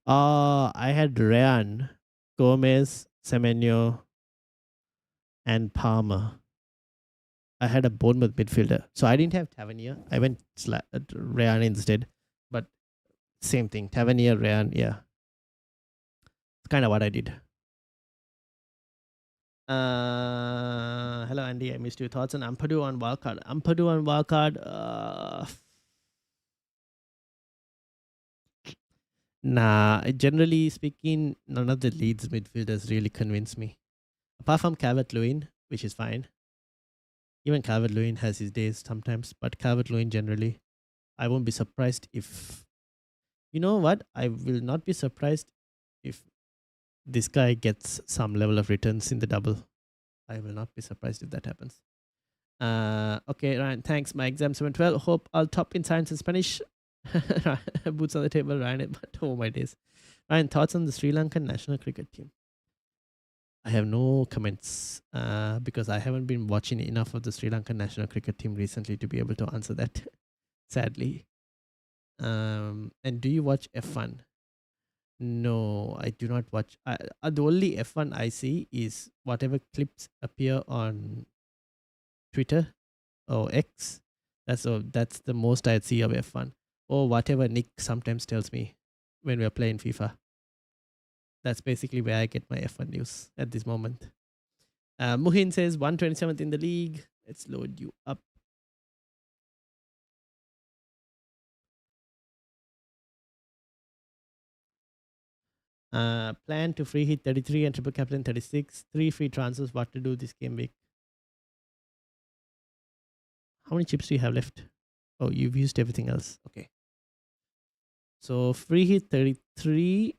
I had Ryan, Gomez, Semenyo, and Palmer. I had a Bournemouth midfielder. So I didn't have Tavernier. I went Ryan instead. But same thing. Tavernier, Ryan, yeah. It's kind of what I did. Hello Andy, I missed your thoughts on Ampadu on wildcard. Ampadu on wildcard. Nah, generally speaking, none of the Leeds midfielders really convince me. Apart from Calvert-Lewin, which is fine. Even Calvert-Lewin has his days sometimes, but Calvert-Lewin generally, I won't be surprised if... You know what? I will not be surprised if this guy gets some level of returns in the double. I will not be surprised if that happens. Okay, Ryan, thanks. My exams went well. Hope I'll top in science and Spanish. Boots on the table, Ryan. But oh my days. Ryan, thoughts on the Sri Lankan national cricket team? I have no comments because I haven't been watching enough of the Sri Lankan national cricket team recently to be able to answer that, sadly. And do you watch F1? No, I do not watch. The only F1 I see is whatever clips appear on Twitter or X. That's the most I see of F1. Or whatever Nick sometimes tells me when we're playing FIFA. That's basically where I get my F1 news at this moment. Muhin says 127th in the league. Let's load you up. Plan to free hit 33 and triple captain 36. 3 free transfers. What to do this game week? How many chips do you have left? Oh, you've used everything else. Okay. So free hit 33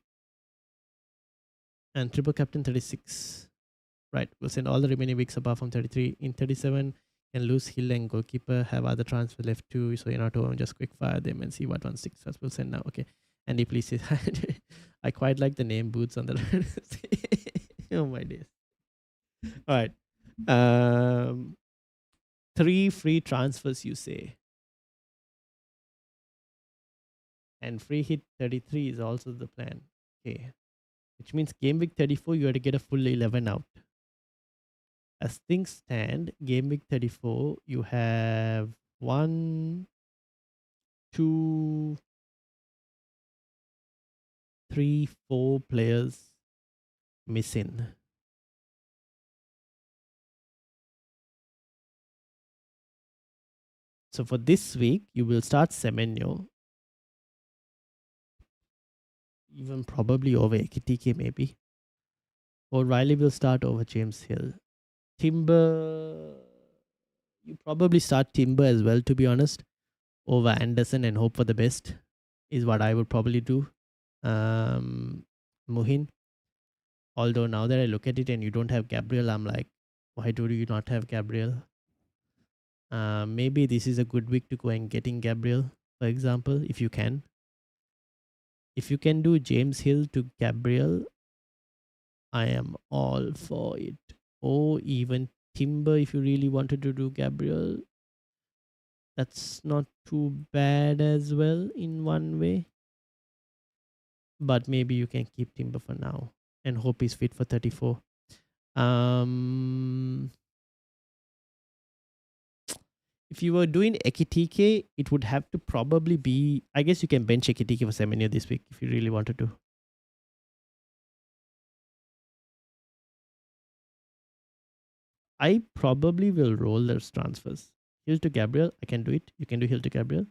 and triple captain 36. Right. We'll send all the remaining weeks apart from 33. In 37, can lose Hill and goalkeeper. Have other transfer left too. So you're not home. Just quick fire them and see what one sticks first. We'll send now. Okay. Andy, please say I quite like the name Boots on the oh my days. All right. 3 free transfers, you say. And free hit 33 is also the plan. Okay. Which means game week 34, you have to get a full 11 out. As things stand, game week 34, you have 1, 2, 3, 4 players missing. So for this week, you will start Semenyo, even probably over Ekitike maybe. Or Riley will start over James Hill. Timber, you probably start Timber as well, to be honest, over Anderson and hope for the best is what I would probably do. Muhin. Although now that I look at it and you don't have Gabriel, I'm like, why do you not have Gabriel? Maybe this is a good week to go and getting Gabriel, for example, if you can. If you can do James Hill to Gabriel, I am all for it. Or even Timber, if you really wanted to do Gabriel, that's not too bad as well in one way. But maybe you can keep Timber for now and hope he's fit for 34. If you were doing Ekitike, it would have to probably be. I guess you can bench Ekitike for Semenyo this week if you really wanted to. I probably will roll those transfers. Hill to Gabriel, I can do it. You can do Hill to Gabriel.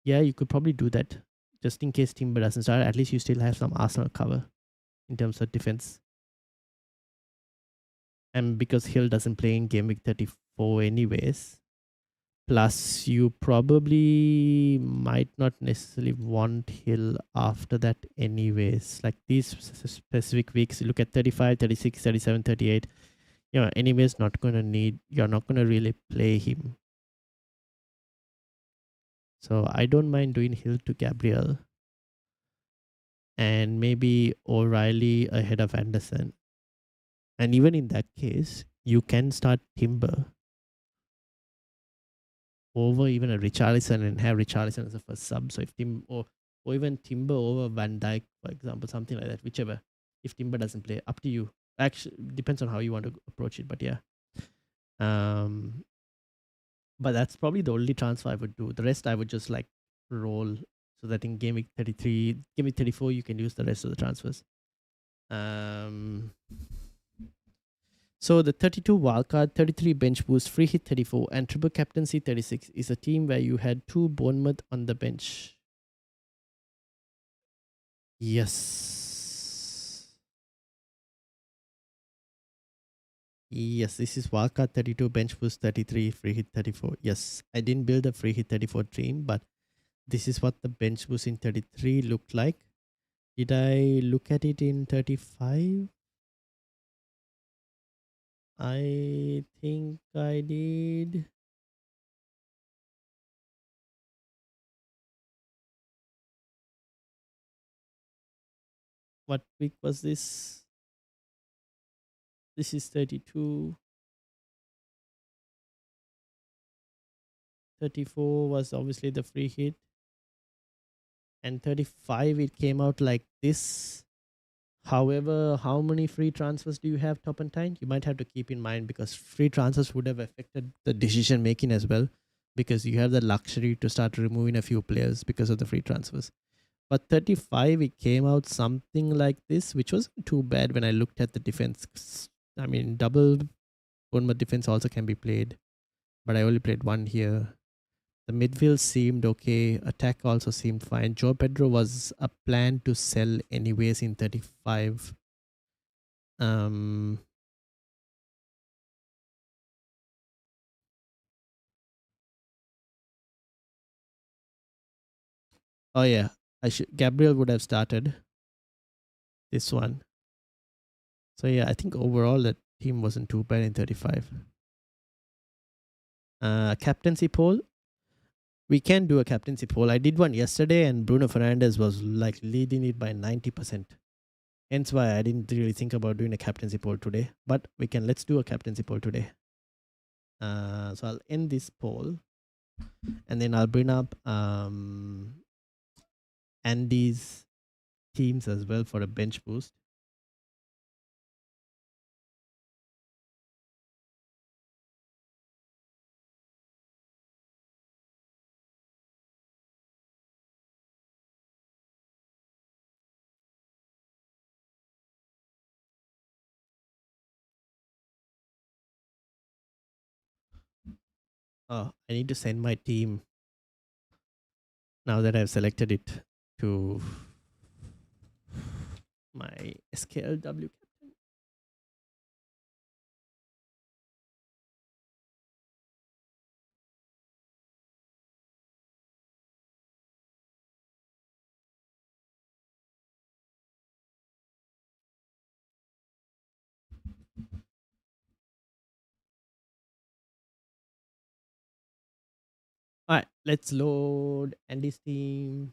Yeah, you could probably do that. Just in case Timber doesn't start, at least you still have some Arsenal cover in terms of defense. And because Hill doesn't play in game week 34 anyways, plus you probably might not necessarily want Hill after that anyways. Like these specific weeks, you look at 35, 36, 37, 38. Anyways, you're not gonna really play him. So I don't mind doing Hill to Gabriel and maybe O'Reilly ahead of Anderson. And even in that case, you can start Timber over even a Richarlison and have Richarlison as a first sub. So if or even Timber over Van Dijk, for example, something like that, whichever. If Timber doesn't play, up to you. Actually, depends on how you want to approach it, but yeah. But that's probably the only transfer I would do. The rest I would just like roll so that in game week 33, game week 34, you can use the rest of the transfers. So the 32 wildcard, 33 bench boost, free hit 34, and triple captaincy 36 is a team where you had 2 Bournemouth on the bench. Yes. Yes, this is wildcard 32, bench boost 33, free hit 34. Yes, I didn't build a free hit 34 dream, but this is what the bench boost in 33 looked like. Did I look at it in 35? I think I did. What week was this? This is 32. 34 was obviously the free hit. And 35, it came out like this. However, how many free transfers do you have, Top and Tine? You might have to keep in mind because free transfers would have affected the decision making as well, because you have the luxury to start removing a few players because of the free transfers. But 35, it came out something like this, which wasn't too bad when I looked at the defense. I mean, double Bournemouth defense also can be played, but I only played one here. The midfield seemed okay. Attack also seemed fine. Joe Pedro was a plan to sell anyways in 35. Um. Oh yeah, I should. Gabriel would have started this one. So yeah, I think overall the team wasn't too bad in 35. Captaincy poll. We can do a captaincy poll. I did one yesterday, and Bruno Fernandes was like leading it by 90%. Hence why I didn't really think about doing a captaincy poll today. But we can. Let's do a captaincy poll today. So I'll end this poll, and then I'll bring up Andy's teams as well for a bench boost. Oh, I need to send my team now that I've selected it to my SKLW captain. All right, let's load Andy's team.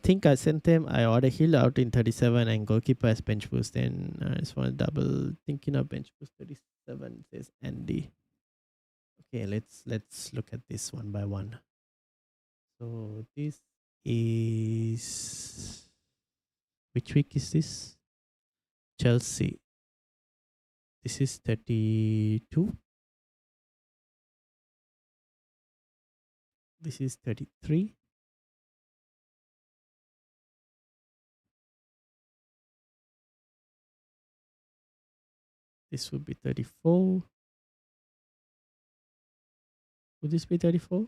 Think I sent them. I ordered Hill out in 37 and goalkeeper as bench boost. Then I just want to double thinking of bench boost 37 says Andy. Okay, let's look at this one by one. So this is, which week is this? Chelsea. This is 32. This is 33. This would be 34. Would this be 34?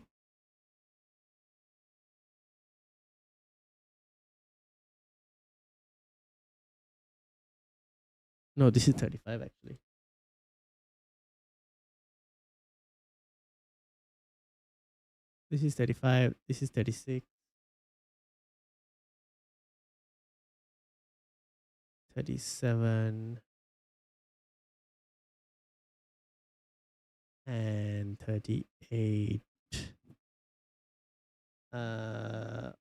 No, this is 35 actually. This is 35. This is 36. 37. And 38.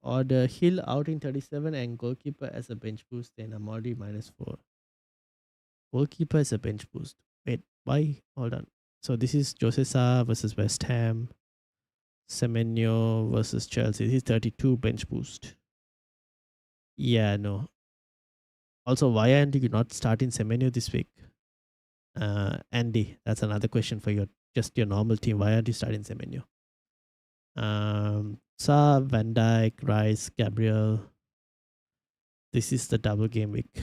Order Hill out in 37 and goalkeeper as a bench boost. Then I'm already -4. Goalkeeper as a bench boost. Wait, why? Hold on. So this is Jose Sa versus West Ham. Semenyo versus Chelsea. This is 32 bench boost. Yeah, no. Also, why aren't you not starting Semenyo this week? Andy, that's another question for your your normal team. Why aren't you starting Semenyo? Sa, Van Dijk, Rice, Gabriel. This is the double game week.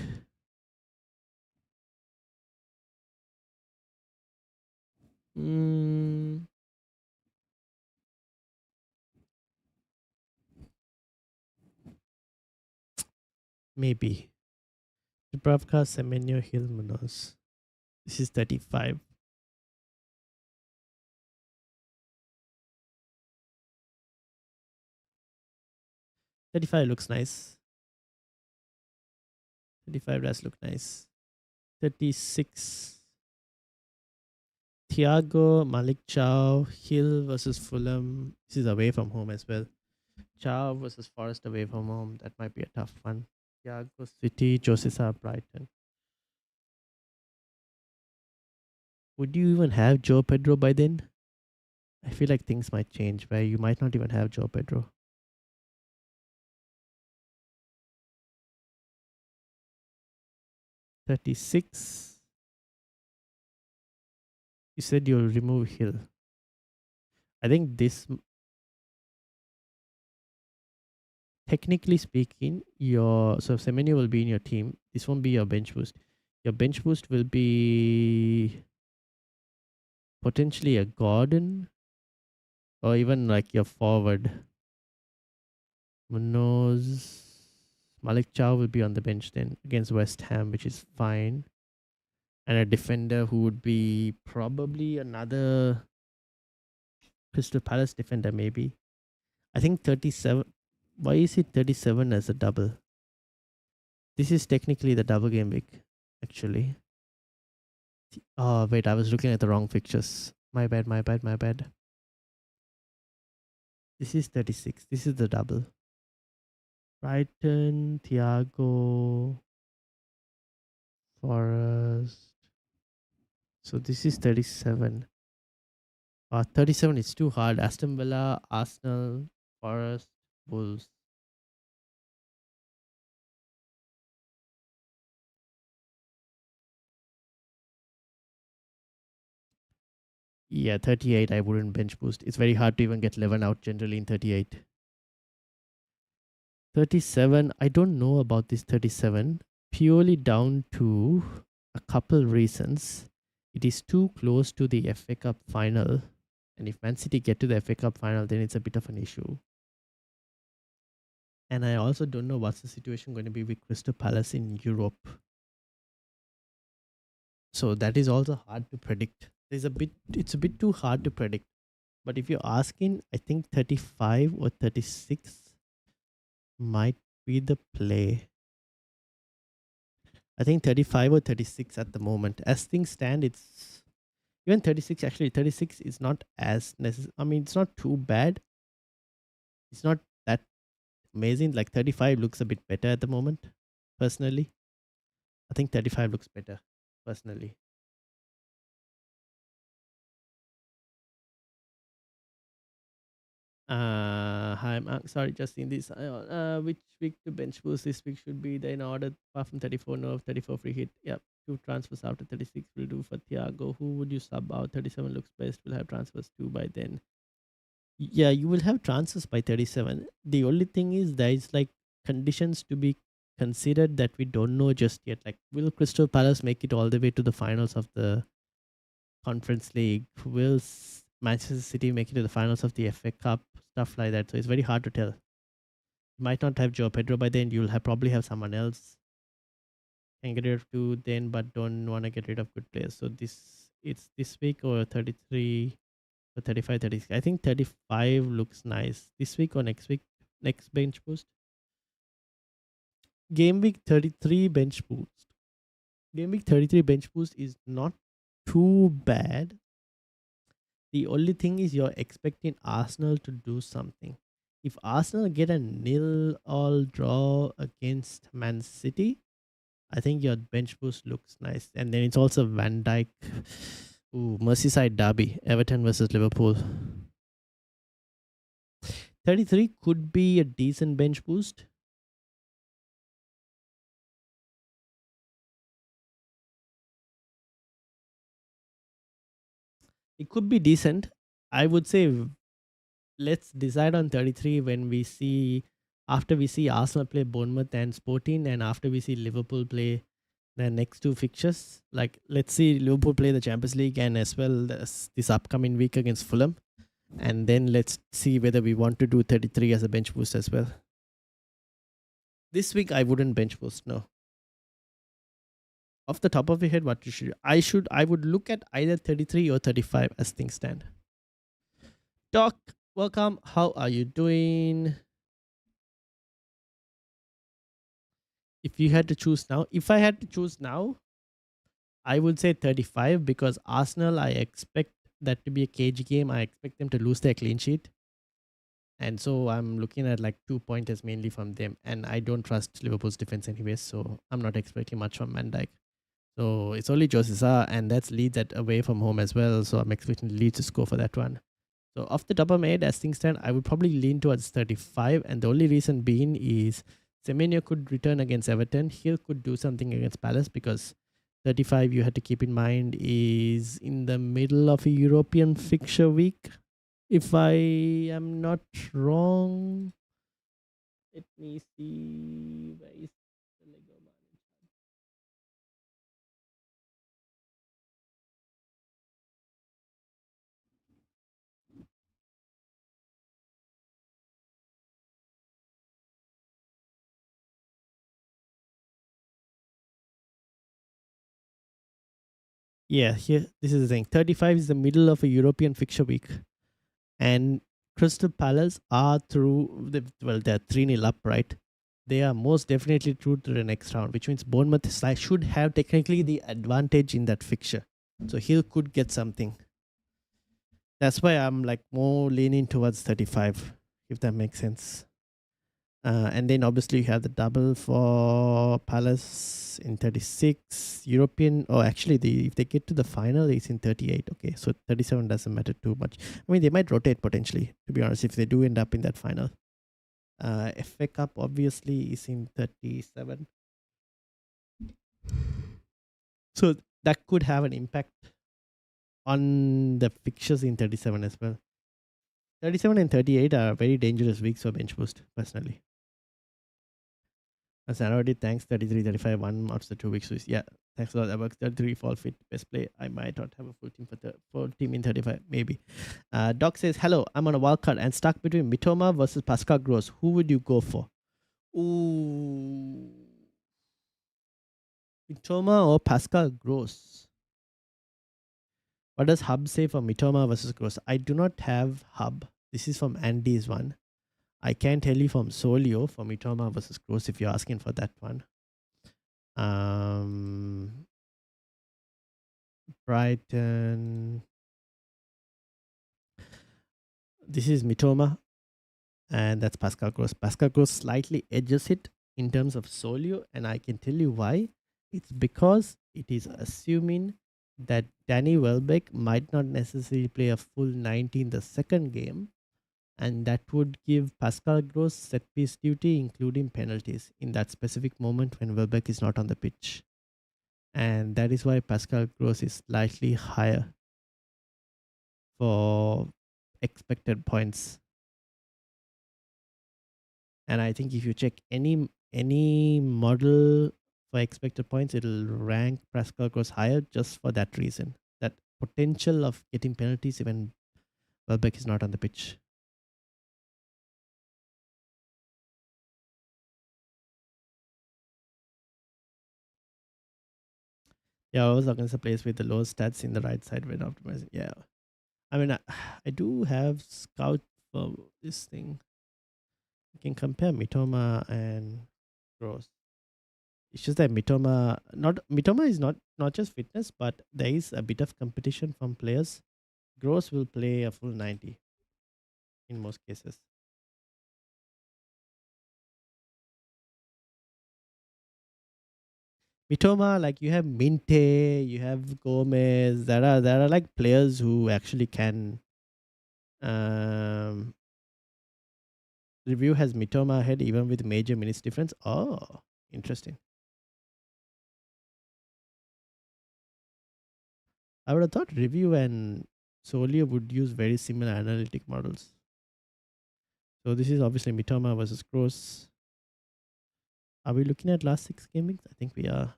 Maybe. Dubravka, Semenyo, Hill, Munoz. This is 35. 35 looks nice. 35 does look nice. 36. Thiago, Malik Chow, Hill versus Fulham. This is away from home as well. Chow versus Forest away from home. That might be a tough one. Thiago City, Josesa Brighton. Would you even have Joe Pedro by then? I feel like things might change where you might not even have Joe Pedro. 36. You said you'll remove Hill. I think this, technically speaking, so Semenyo will be in your team. This won't be your bench boost. Your bench boost will be potentially a Gordon or even like your forward. Munoz, Malik Chow will be on the bench then against West Ham, which is fine. And a defender who would be probably another Crystal Palace defender, maybe. I think 37. Why is it 37 as a double? This is technically the double game week, actually. Oh, wait, I was looking at the wrong fixtures. My bad, my bad, my bad. This is 36. This is the double. Brighton, Thiago, Forest. So this is 37. 37 is too hard. Aston Villa, Arsenal, Forest, Wolves. Yeah, 38 I wouldn't bench boost. It's very hard to even get 11 out generally in 38. 37, I don't know about this 37. Purely down to a couple reasons. It is too close to the FA Cup final. And if Man City get to the FA Cup final, then it's a bit of an issue. And I also don't know what's the situation going to be with Crystal Palace in Europe. So that is also hard to predict. It's a bit too hard to predict. But if you're asking, I think 35 or 36 might be the play. I think 35 or 36 at the moment. As things stand, it's even 36. Actually, 36 is not as necessary. I mean, it's not too bad. It's not that amazing. Like 35 looks a bit better at the moment, personally. I think 35 looks better, personally. Hi, sorry, just in this. Which week to bench boost this week should be the in order apart from 34, no, 34 free hit. Yep, 2 transfers after 36 will do for Thiago. Who would you sub out? 37 looks best. We'll have transfers too by then. Yeah, you will have transfers by 37. The only thing is there is like conditions to be considered that we don't know just yet. Like, will Crystal Palace make it all the way to the finals of the Conference League? Will Manchester City make it to the finals of the FA Cup? Stuff like that. So it's very hard to tell. You might not have Joe Pedro by then. You'll probably have someone else. Can get rid of two then, but don't want to get rid of good players. So it's this week or 33 or 35, 36. I think 35 looks nice. This week or next week, next bench boost. Game week 33 bench boost. Game week 33 bench boost is not too bad. The only thing is you're expecting Arsenal to do something. If Arsenal get a 0-0 draw against Man City, I think your bench boost looks nice. And then it's also Van Dijk. Ooh, Merseyside derby, Everton versus Liverpool. 33 could be a decent bench boost. It could be decent. I would say let's decide on 33 when we see, after we see Arsenal play Bournemouth and Sporting, and after we see Liverpool play the next two fixtures. Like, let's see Liverpool play the Champions League and as well as this upcoming week against Fulham. And then let's see whether we want to do 33 as a bench boost as well. This week I wouldn't bench boost, no. Off the top of your head, what you should I would look at either 33 or 35 as things stand. Doc, welcome. How are you doing? If you had to choose now, if I had to choose now, I would say 35 because Arsenal, I expect that to be a cage game. I expect them to lose their clean sheet. And so I'm looking at like 2 pointers mainly from them. And I don't trust Liverpool's defense anyways. So I'm not expecting much from Van Dijk. So it's only Josesa, and that's Leeds at away from home as well. So I'm expecting Leeds to score for that one. So off the top of my head, as things stand, I would probably lean towards 35. And the only reason being is Semenyo could return against Everton. Hill could do something against Palace because 35, you had to keep in mind, is in the middle of a European fixture week. If I am not wrong, let me see. Where is the Lego man? Yeah, here, this is the thing. 35 is the middle of a European fixture week. And Crystal Palace are through, they're 3-0 up, right? They are most definitely through to the next round, which means Bournemouth should have technically the advantage in that fixture. So Hill could get something. That's why I'm like more leaning towards 35, if that makes sense. And then obviously you have the double for Palace in 36. European, or actually, if they get to the final, it's in 38. Okay, so 37 doesn't matter too much. I mean, they might rotate potentially, to be honest, if they do end up in that final. FA Cup obviously is in 37. So that could have an impact on the fixtures in 37 as well. 37 and 38 are very dangerous weeks for bench boost, personally. As I already thanks 33, 35, one out of the 2 weeks. Yeah, thanks a lot. That works. 33 fall fit, best play. I might not have a full team for full team in 35, maybe. Doc says, hello, I'm on a wild card and stuck between Mitoma versus Pascal Gross. Who would you go for? Ooh. Mitoma or Pascal Gross? What does Hub say for Mitoma versus Gross? I do not have Hub. This is from Andy's one. I can tell you from Solio for Mitoma versus Gross if you're asking for that one. Brighton. This is Mitoma, and that's Pascal Gross. Pascal Gross slightly edges it in terms of Solio, and I can tell you why. It's because it is assuming that Danny Welbeck might not necessarily play a full 90 in the second game, and that would give Pascal Gross set piece duty, including penalties, in that specific moment when Welbeck is not on the pitch. And that is why Pascal Gross is slightly higher for expected points. And I think if you check any model for expected points, it'll rank Pascal Gross higher just for that reason. That potential of getting penalties when Welbeck is not on the pitch. Yeah, I was against a place with the lowest stats in the right side when optimizing. Yeah. I mean, I do have Scout for this thing. You can compare Mitoma and Gross. It's just that Mitoma is not just fitness, but there is a bit of competition from players. Gross will play a full 90 in most cases. Mitoma, like you have Minte, you have Gomez. There are like players who actually can. Review has Mitoma ahead even with major minutes difference. Oh, interesting. I would have thought Review and Solio would use very similar analytic models. So this is obviously Mitoma versus Gross. Are we looking at last 6 game weeks? I think we are.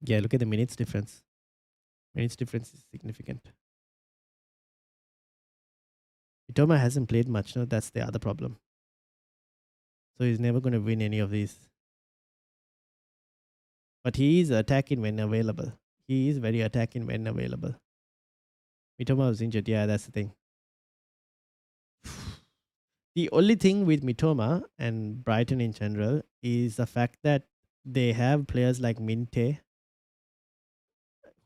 Yeah, look at the minutes difference. Minutes difference is significant. Mitoma hasn't played much, no? That's the other problem. So he's never going to win any of these. But he is attacking when available. He is very attacking when available. Mitoma was injured. Yeah, that's the thing. The only thing with Mitoma and Brighton in general is the fact that they have players like Minte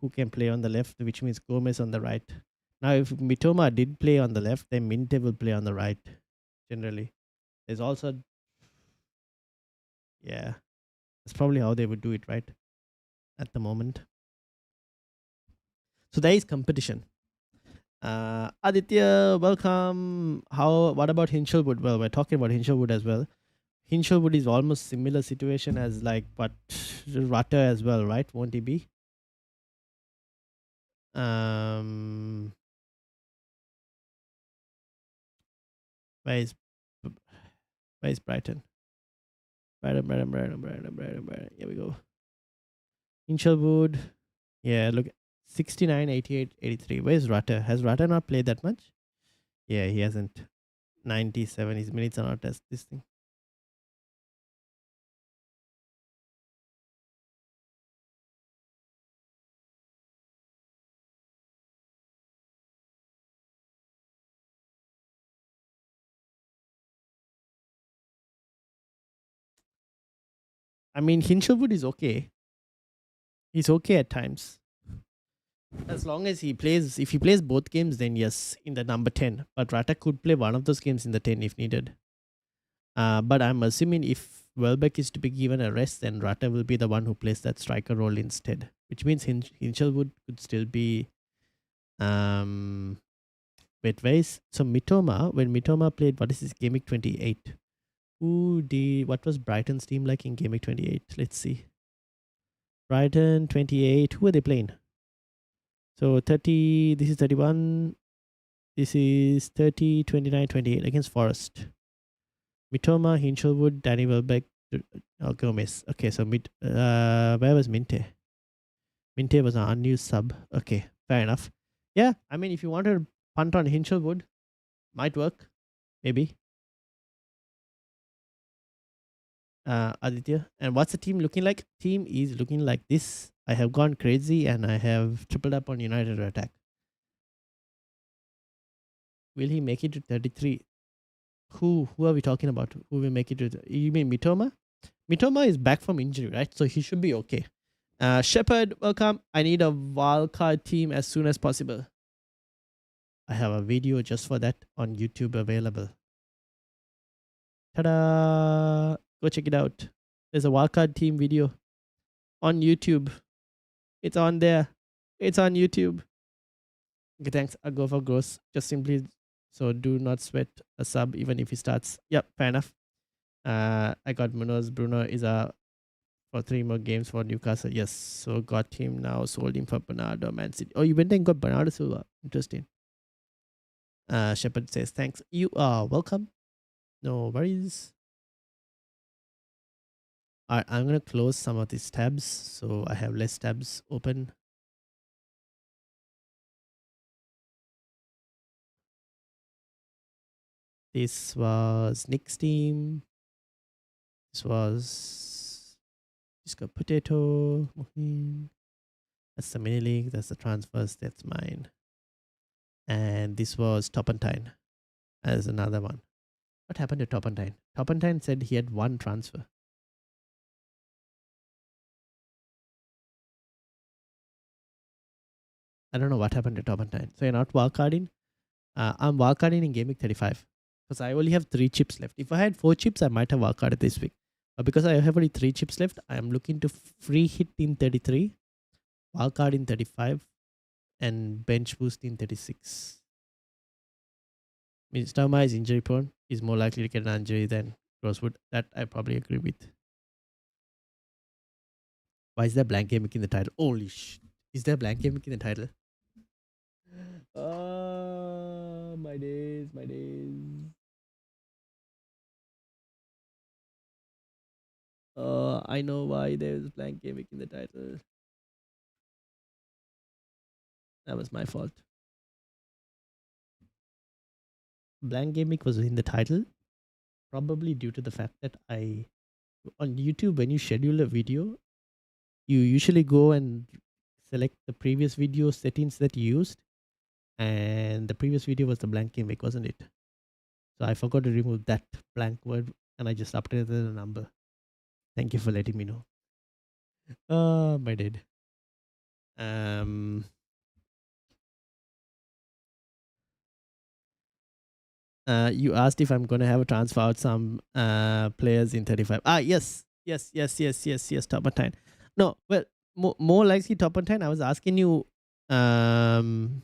who can play on the left, which means Gomez on the right. Now, if Mitoma did play on the left, then Minte will play on the right. Generally, there's also yeah, that's probably how they would do it, right? At the moment, so there is competition. Aditya, welcome. How? What about Hinchelwood? Well, we're talking about Hinchelwood as well. Hinchelwood is almost similar situation as like but Rutter as well, right? Won't he be? Um, where is where is Brighton? Brighton. Here we go. Hinchelwood. Yeah, look, 69, 88, 83. Where's Rutter? Has Rutter not played that much? Yeah, he hasn't. 97. His minutes are not as this thing. I mean, Hinchelwood is okay. He's okay at times. As long as he plays, if he plays both games, then yes, in the number 10. But Rata could play one of those games in the 10 if needed. But I'm assuming if Welbeck is to be given a rest, then Rata will be the one who plays that striker role instead, which means Hinchelwood could still be Bedways. So Mitoma, when Mitoma played, what is this, Game Week 28? What was Brighton's team like in Game Week 28? Let's see. Brighton 28, who are they playing? So 30, this is 31, this is 30, 29, 28 against Forest. Mitoma, Hinchelwood, Danny Welbeck, Gomez. Okay, so where was Minte? Minte was an unused sub. Okay, fair enough. Yeah, I mean, if you wanted to punt on Hinchelwood, might work, maybe. Aditya. And what's the team looking like? Team is looking like this. I have gone crazy and I have tripled up on United attack. Will he make it to 33? Who are we talking about? Who will make it to? You mean Mitoma? Mitoma is back from injury, right? So he should be okay. Shepard, welcome. I need a wildcard team as soon as possible. I have a video just for that on YouTube available. Ta-da! Go check it out. There's a wildcard team video on YouTube. It's on there. It's on YouTube. Okay, thanks. I'll go for gross. Just simply so do not sweat a sub even if he starts. Yep, fair enough. I got Munoz. Bruno is for 3 more games for Newcastle. Yes, so got him now. Sold him for Bernardo, Man City. Oh, you went and got Bernardo Silva. Interesting. Shepard says thanks. You are welcome. No worries. Alright, I'm gonna close some of these tabs so I have less tabs open. This was Nick's team. This was Disco Potato. That's the mini league. That's the transfers. That's mine. And this was Topantine as another one. What happened to Topantine? Topantine said he had 1 transfer. I don't know what happened to Topantine. So you're not wildcarding? I'm wildcarding in Game Week 35 because I only have 3 chips left. If I had 4 chips, I might have wildcarded this week. But because I have only 3 chips left, I am looking to free hit in 33, wildcard in 35, and bench boost in 36. Means Stama is injury prone. He's more likely to get an injury than Rosewood. That I probably agree with. Why is there blank game in the title? Holy shit. Is there blank game in the title? My days, my days. I know why there's blank game in the title. That was my fault. Blank Gamic was in the title, probably due to the fact that on YouTube, when you schedule a video, you usually go and select the previous video settings that you used, and the previous video was the blank gimmick, wasn't it? So I forgot to remove that blank word, and I just updated the number. Thank you for letting me know. My dad. Um, you asked if I'm going to have a transfer out some players in 35. Yes. Top of 10. No, well, more likely top of 10. I was asking you um,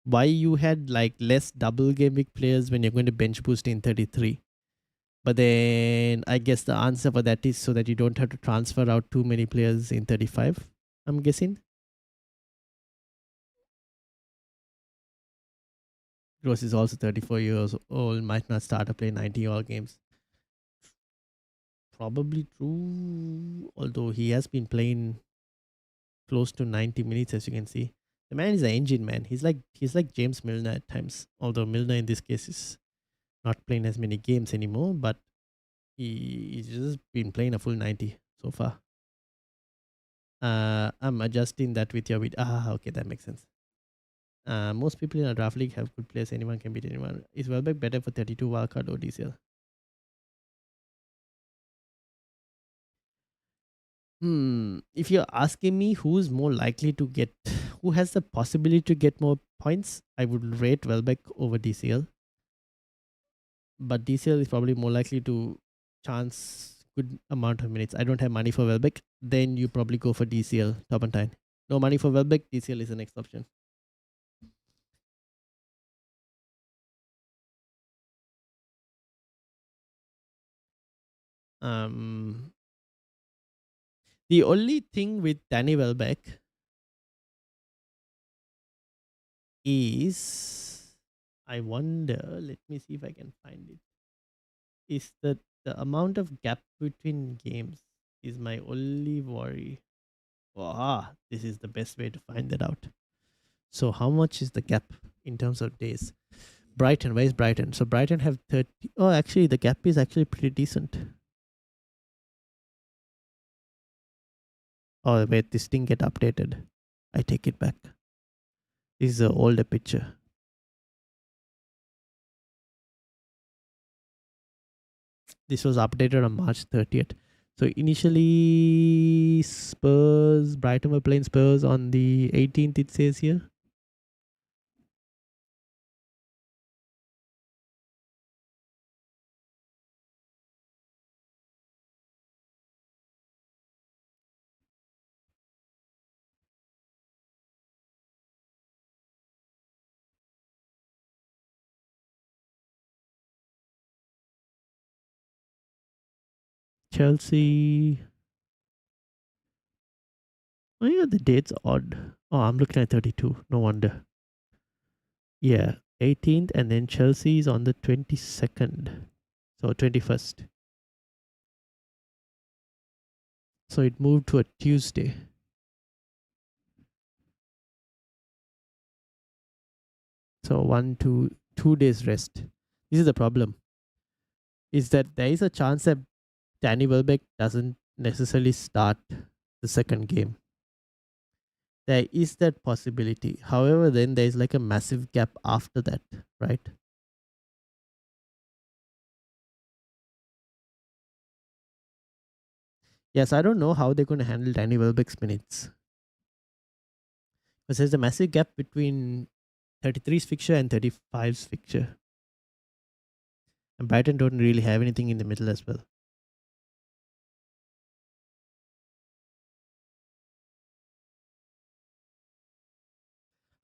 why you had like less double game week players when you're going to bench boost in 33. But then I guess the answer for that is so that you don't have to transfer out too many players in 35, I'm guessing. Gross is also 34 years old, might not start to play 90 all games. Probably true, although he has been playing close to 90 minutes, as you can see. The man is an engine, man. He's like James Milner at times, although Milner in this case is not playing as many games anymore, but he's just been playing a full 90 so far. I'm adjusting that with your okay, that makes sense. Most people in a draft league have good players. Anyone can beat anyone. Is Welbeck better for 32 wildcard or DCL? If you're asking me who's more likely to get, who has the possibility to get more points, I would rate Welbeck over DCL. But DCL is probably more likely to chance good amount of minutes. I don't have money for Welbeck. Then you probably go for DCL, top and time. No money for Welbeck, DCL is the next option. Um, the only thing with Danny Welbeck is, I wonder, let me see if I can find it, is that the amount of gap between games is my only worry. This is the best way to find that out. So how much is the gap in terms of days? Brighton, where's Brighton? So Brighton have 30. Oh, actually, the gap is actually pretty decent. Oh, wait, this didn't get updated. I take it back. This is an older picture. This was updated on March 30th. So initially, Brighton were playing Spurs on the 18th, it says here. Chelsea. Oh, yeah, the date's odd. Oh, I'm looking at 32. No wonder. Yeah, 18th, and then Chelsea's on the 22nd. So 21st. So it moved to a Tuesday. So 2 days rest. This is the problem. Is that there is a chance that Danny Welbeck doesn't necessarily start the second game. There is that possibility. However, then there is like a massive gap after that, right? Yes, I don't know how they're going to handle Danny Welbeck's minutes. Because there's a massive gap between 33's fixture and 35's fixture. And Brighton don't really have anything in the middle as well.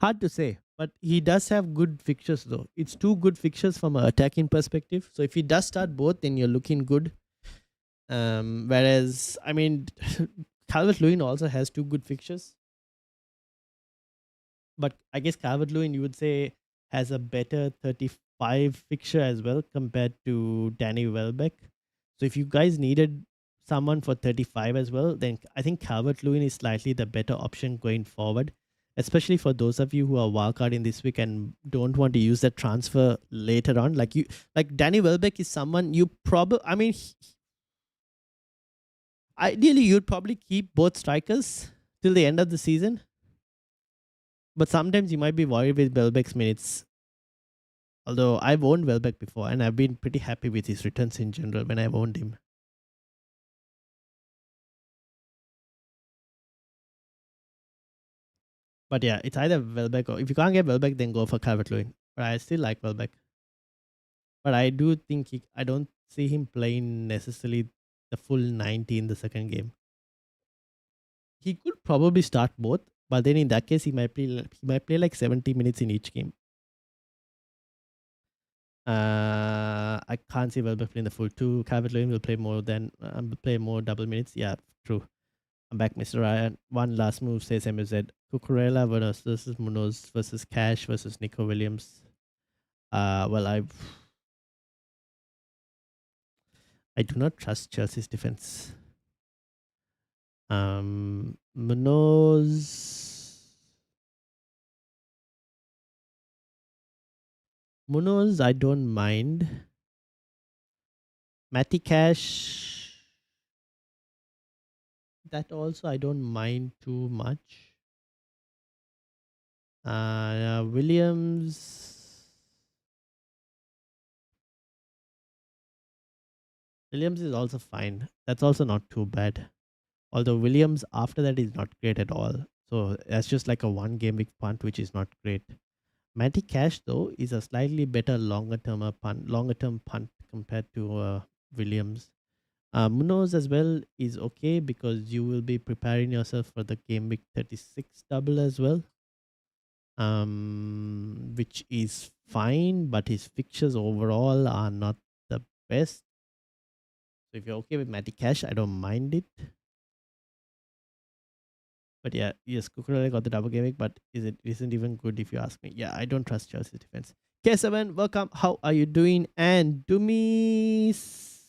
Hard to say, but he does have good fixtures though. It's two good fixtures from an attacking perspective. So if he does start both, then you're looking good. Whereas, I mean, Calvert-Lewin also has two good fixtures. But I guess Calvert-Lewin, you would say, has a better 35 fixture as well compared to Danny Welbeck. So if you guys needed someone for 35 as well, then I think Calvert-Lewin is slightly the better option going forward, especially for those of you who are wildcarding this week and don't want to use that transfer later on. Like Danny Welbeck is someone you probably, I mean, ideally you'd probably keep both strikers till the end of the season. But sometimes you might be worried with Welbeck's minutes. Although I've owned Welbeck before and I've been pretty happy with his returns in general when I've owned him. But yeah, it's either Welbeck or if you can't get Welbeck, then go for Calvert-Lewin. But I still like Welbeck. But I do think I don't see him playing necessarily the full 90 in the second game. He could probably start both, but then in that case, he might play like 70 minutes in each game. I can't see Welbeck playing the full two. Calvert-Lewin will play more double minutes. Yeah, true. I'm back, Mr. Ryan. One last move says MZ. Cucurella versus Munoz versus Cash versus Nico Williams. Well, I do not trust Chelsea's defense. Munoz, I don't mind. Matty Cash, that also I don't mind too much. Williams. Williams is also fine. That's also not too bad. Although Williams after that is not great at all. So that's just like a one game week punt, which is not great. Matty Cash though is a slightly better longer term punt compared to Williams. Munoz as well is okay because you will be preparing yourself for the game week 36 double as well. Which is fine, but his fixtures overall are not the best. So if you're okay with Matty Cash, I don't mind it. But yeah, yes, Kukurela got the double game week, but isn't even good if you ask me. Yeah, I don't trust Chelsea's defense. K7, welcome. How are you doing? And Dumis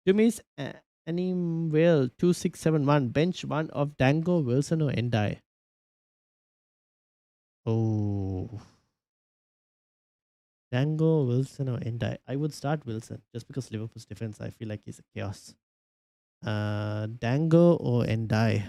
Animwell 2671 bench one of Dango, Wilson or Endai. Oh, Dango, Wilson or Endai. I would start Wilson just because Liverpool's defense I feel like is a chaos. Dango or Endai.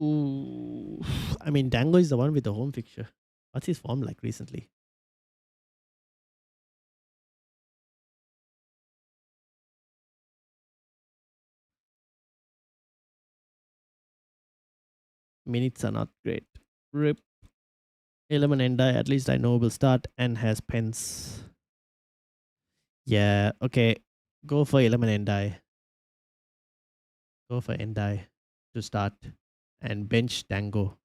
Ooh, I mean Dango is the one with the home fixture. What's his form like recently? Minutes are not great. Rip. Element Endai, at least I know will start and has pens. Yeah, okay. Go for Element Endai. Go for Endai to start and bench Dango.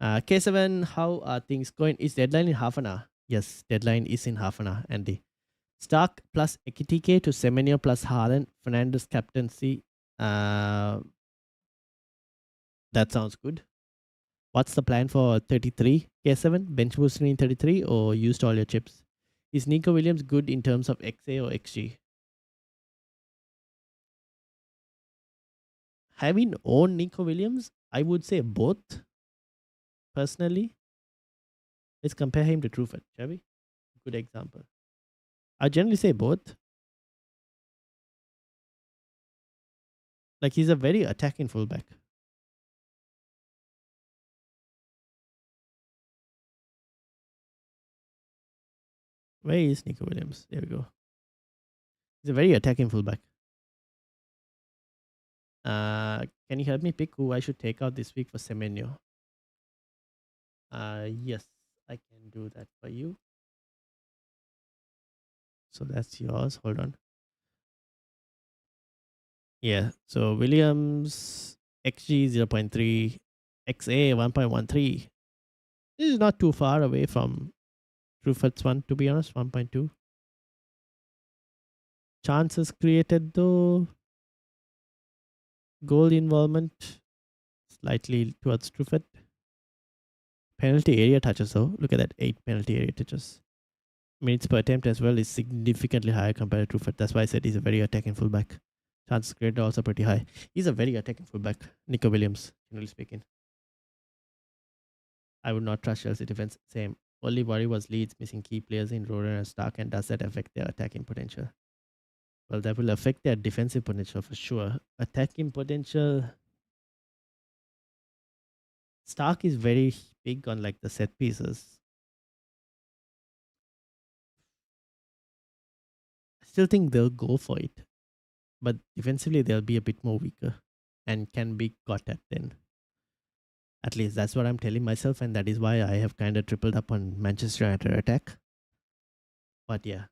K7, how are things going? Is deadline in half an hour? Yes, deadline is in half an hour, Andy. Stark plus Ekitike to Semenyo plus Haaland. Fernandes captaincy. That sounds good. What's the plan for 33? K7, bench boosting in 33 or used all your chips? Is Nico Williams good in terms of XA or XG? Having owned Nico Williams, I would say both. Personally, let's compare him to Truffert, shall we? Good example. I generally say both. Like he's a very attacking fullback. Where is Nico Williams? There we go. He's a very attacking fullback. Can you help me pick who I should take out this week for Semenyo? Yes, I can do that for you. So that's yours. Hold on. Yeah. So Williams XG 0.3, XA 1.13. This is not too far away from Truffert's one, to be honest, 1.2. Chances created though, goal involvement slightly towards Truffert. Penalty area touches though. Look at that, 8 penalty area touches. Minutes per attempt as well is significantly higher compared to Truffert. That's why I said he's a very attacking fullback. Chances created also pretty high. He's a very attacking fullback. Nico Williams, generally speaking. I would not trust Chelsea defense. Same. Only worry was Leeds missing key players in Roden and Stark, and does that affect their attacking potential? Well, that will affect their defensive potential for sure. Attacking potential. Stark is very big on like the set pieces. still think they'll go for it, but defensively they'll be a bit more weaker and can be got at then. At least that's what I'm telling myself, and that is why I have kind of tripled up on Manchester United attack. But yeah,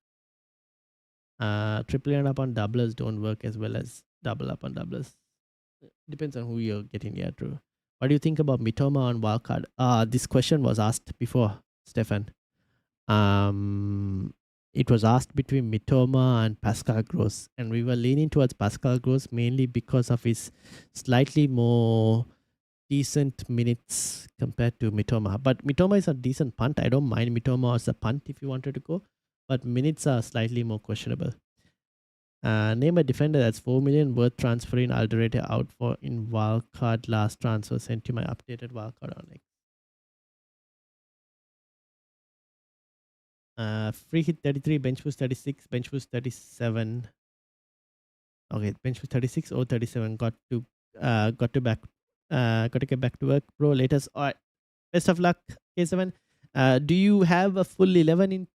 tripling up on doublers don't work as well as double up on doublers. Depends on who you're getting. Yeah, true. What do you think about Mitoma on wildcard? This question was asked before, Stefan. It was asked between Mitoma and Pascal Gross, and we were leaning towards Pascal Gross mainly because of his slightly more decent minutes compared to Mitoma. But Mitoma is a decent punt. I don't mind Mitoma as a punt if you wanted to go, but minutes are slightly more questionable. Name a defender that's 4 million worth transferring Alderete out for in wildcard last transfer. Sent you my updated wildcard on X. Free hit 33, bench boost 36, bench boost 37. Okay, bench boost 36 or 37. Got to get back to work, bro. Latest. All right. Best of luck, K7. Do you have a full 11 in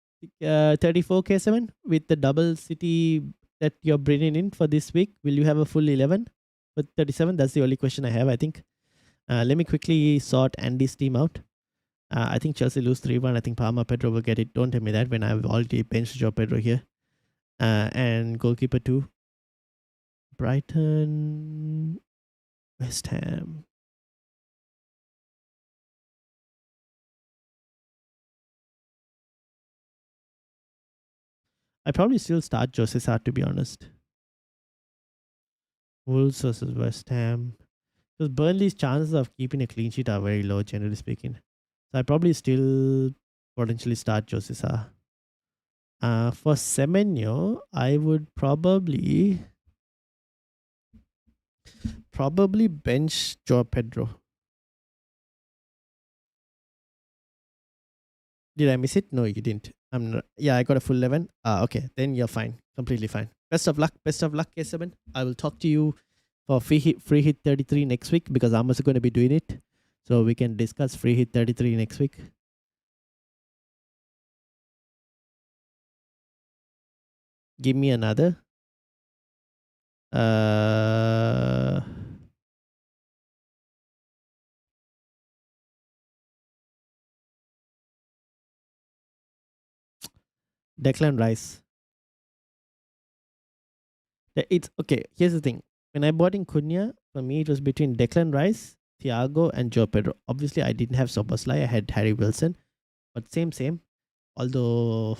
34 K7 with the double city that you're bringing in for this week? Will you have a full 11 with 37? That's the only question I have, I think. Let me quickly sort Andy's team out. I think Chelsea lose 3-1. I think Palma Pedro will get it. Don't tell me that when I've already benched Joe Pedro here. And goalkeeper 2. Brighton, West Ham. I probably still start Jose Sa, to be honest. Wolves versus West Ham. Because Burnley's chances of keeping a clean sheet are very low, generally speaking. So I probably still potentially start Jose Sa. For Semenyo, I would probably bench Joe Pedro. Did I miss it? No, you didn't. I'm not, yeah, I got a full 11. Okay, then you're fine. Completely fine. Best of luck, K7. I will talk to you for free hit 33 next week because I'm also going to be doing it. So we can discuss free hit 33 next week. Give me another. Declan Rice. It's okay. Here's the thing. When I bought in Cunha, for me it was between Declan Rice, Thiago, and Joe Pedro. Obviously, I didn't have Soboslai. I had Harry Wilson, but same. Although,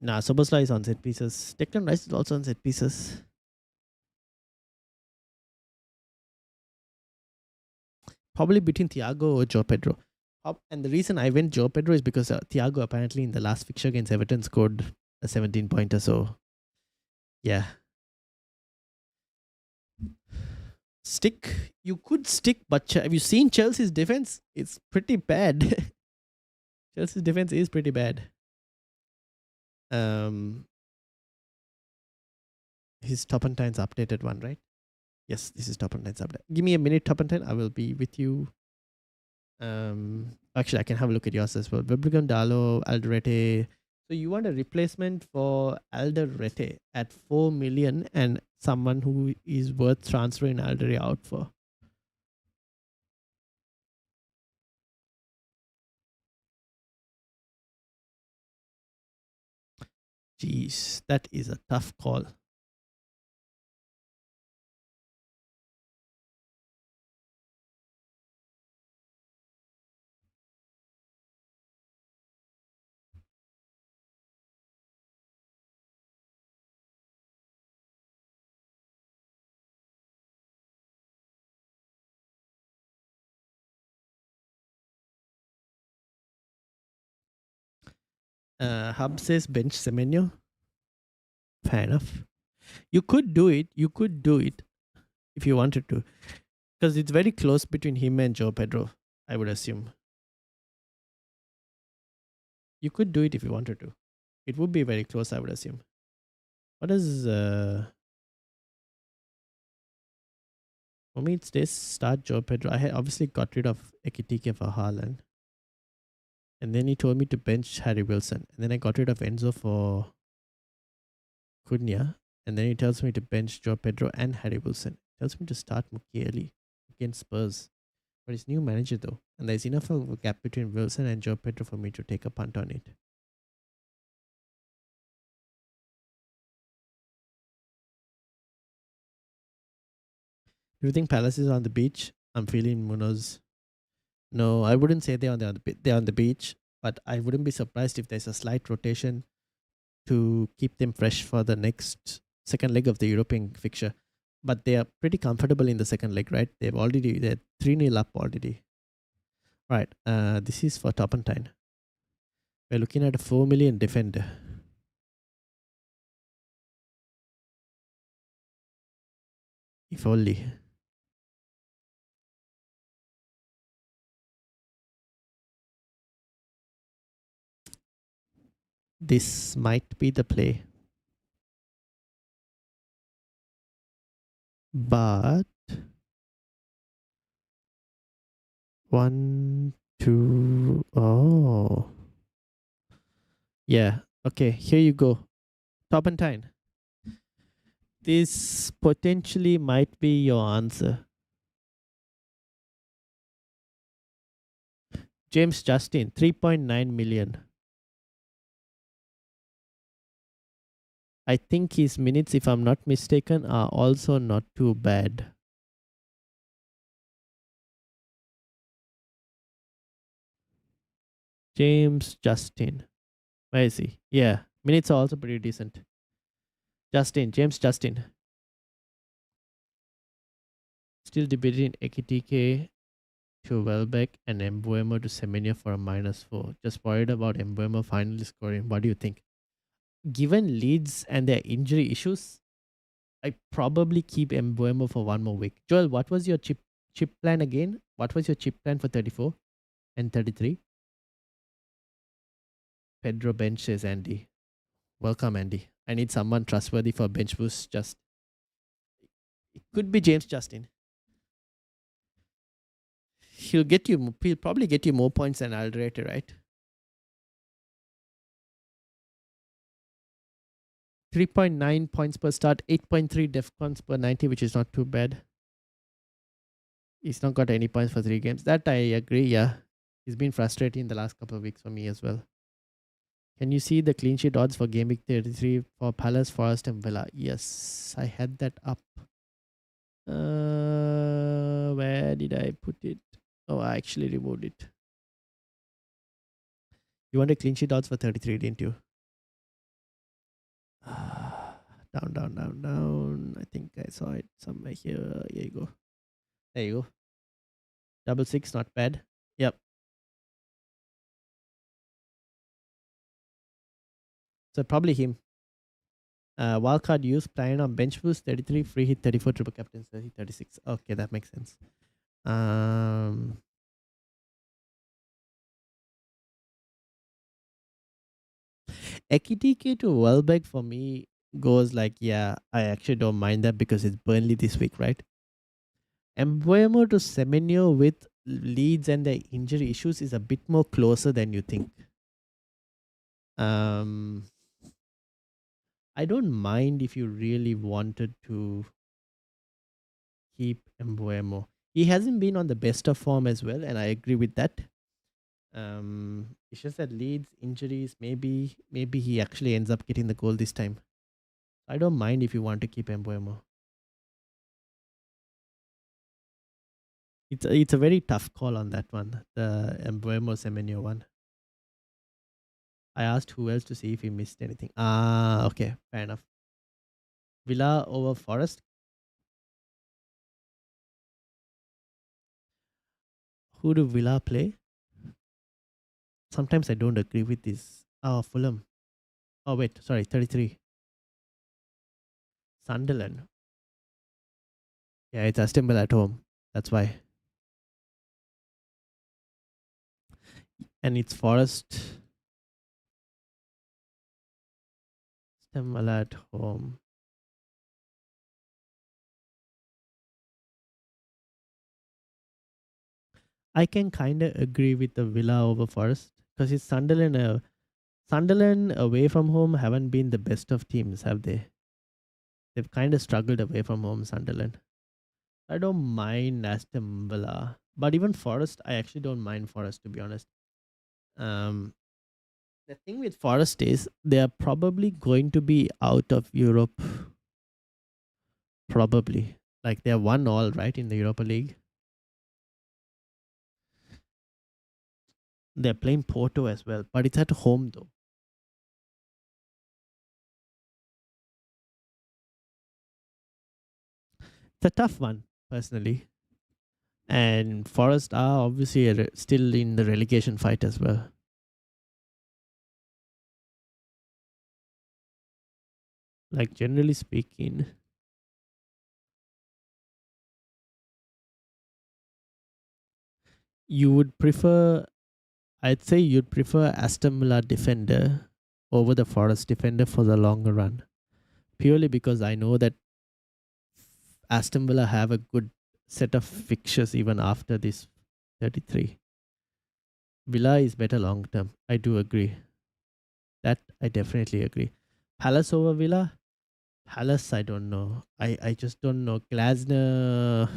nah, Soboslai is on set pieces. Declan Rice is also on set pieces. Probably between Thiago or Joe Pedro. And the reason I went Joe Pedro is because Thiago apparently in the last fixture against Everton scored a 17-pointer. So, yeah. Stick. You could stick, but have you seen Chelsea's defense? It's pretty bad. Chelsea's defense is pretty bad. His top and times updated one, right? Yes, this is top and times update. Give me a minute, top and ten. I will be with you. Actually, I can have a look at yours as well. Webrigan, Dalo, Alderete. So you want a replacement for Alderete at 4 million and someone who is worth transferring Alderete out for. Jeez, that is a tough call. Hub says bench Semenyo. Fair enough. You could do it. If you wanted to. Because it's very close between him and Joe Pedro, I would assume. You could do it if you wanted to. It would be very close, I would assume. What is for me it's this start Joe Pedro. I had obviously got rid of Ekitike for Haaland. And then he told me to bench Harry Wilson. And then I got rid of Enzo for Cunha. And then he tells me to bench Joe Pedro and Harry Wilson. He tells me to start Mukiele against Spurs. But he's new manager though. And there's enough of a gap between Wilson and Joe Pedro for me to take a punt on it. Do you think Palace is on the beach? I'm feeling Munoz. No, I wouldn't say they're on the beach, but I wouldn't be surprised if there's a slight rotation to keep them fresh for the next second leg of the European fixture. But they are pretty comfortable in the second leg, right? They're 3-0 up already. Right. This is for Turpentine. We're looking at a 4 million defender. If only. This might be the play. But 1, 2, oh. Yeah. Okay, here you go. Turpentine. This potentially might be your answer. James Justin, 3.9 million. I think his minutes, if I'm not mistaken, are also not too bad. James Justin. Where is he? Yeah, minutes are also pretty decent. James Justin. Still debating Ekitike to Welbeck and Embuemo to Semenya for a -4. Just worried about Embuemo finally scoring. What do you think? Given Leeds and their injury issues, I probably keep Embuemo for one more week. Joel, what was your chip plan again? What was your chip plan for 34 and 33? Pedro bench, says Andy. Welcome, Andy. I need someone trustworthy for bench boost. Just it could be James Justin. He'll probably get you more points than Alderete, right? 3.9 points per start, 8.3 defcons per 90, which is not too bad. He's not got any points for 3 games. That I agree, yeah. He's been frustrating the last couple of weeks for me as well. Can you see the clean sheet odds for Game Week 33 for Palace, Forest, and Villa? Yes, I had that up. Where did I put it? Oh, I actually removed it. You wanted clean sheet odds for 33, didn't you? Down, down, down, down. I think I saw it somewhere here. Here you go. There you go. 66, not bad. Yep. So probably him. Wildcard use, plan on bench boost 33, free hit 34, triple captain 30, 36. Okay, that makes sense. Ekitike to Welbeck for me goes like, yeah, I actually don't mind that because it's Burnley this week, right? Embuemo to Semenyo with Leeds and their injury issues is a bit more closer than you think. I don't mind if you really wanted to keep Embuemo. He hasn't been on the best of form as well, and I agree with that. It's just that Leeds injuries, maybe he actually ends up getting the goal this time. I don't mind if you want to keep Embuemo. It's a very tough call on that one, the Embuemo Semenyo one. I asked who else to see if he missed anything. Okay, fair enough. Villa over Forest. Who do Villa play? Sometimes I don't agree with this. Oh, Fulham. Oh, wait, sorry, 33. Sunderland. Yeah, it's Aston Villa at home. That's why. And it's Forest. Aston Villa at home. I can kind of agree with the Villa over Forest because it's Sunderland. Sunderland away from home haven't been the best of teams, have they? They've kind of struggled away from home, Sunderland. I don't mind Aston Villa, but even Forest, I actually don't mind Forest, to be honest. Um, the thing with Forest is they are probably going to be out of Europe. Probably, like they're 1-1 right in the Europa League. They're playing Porto as well, but it's at home though. It's a tough one, personally. And Forest are obviously still in the relegation fight as well. Like generally speaking, you would prefer. I'd say you'd prefer Aston Villa defender over the Forest defender for the longer run, purely because I know that Aston Villa have a good set of fixtures even after this 33. Villa is better long term. I do agree. That I definitely agree. Palace over Villa? Palace, I don't know. I just don't know. Glasner,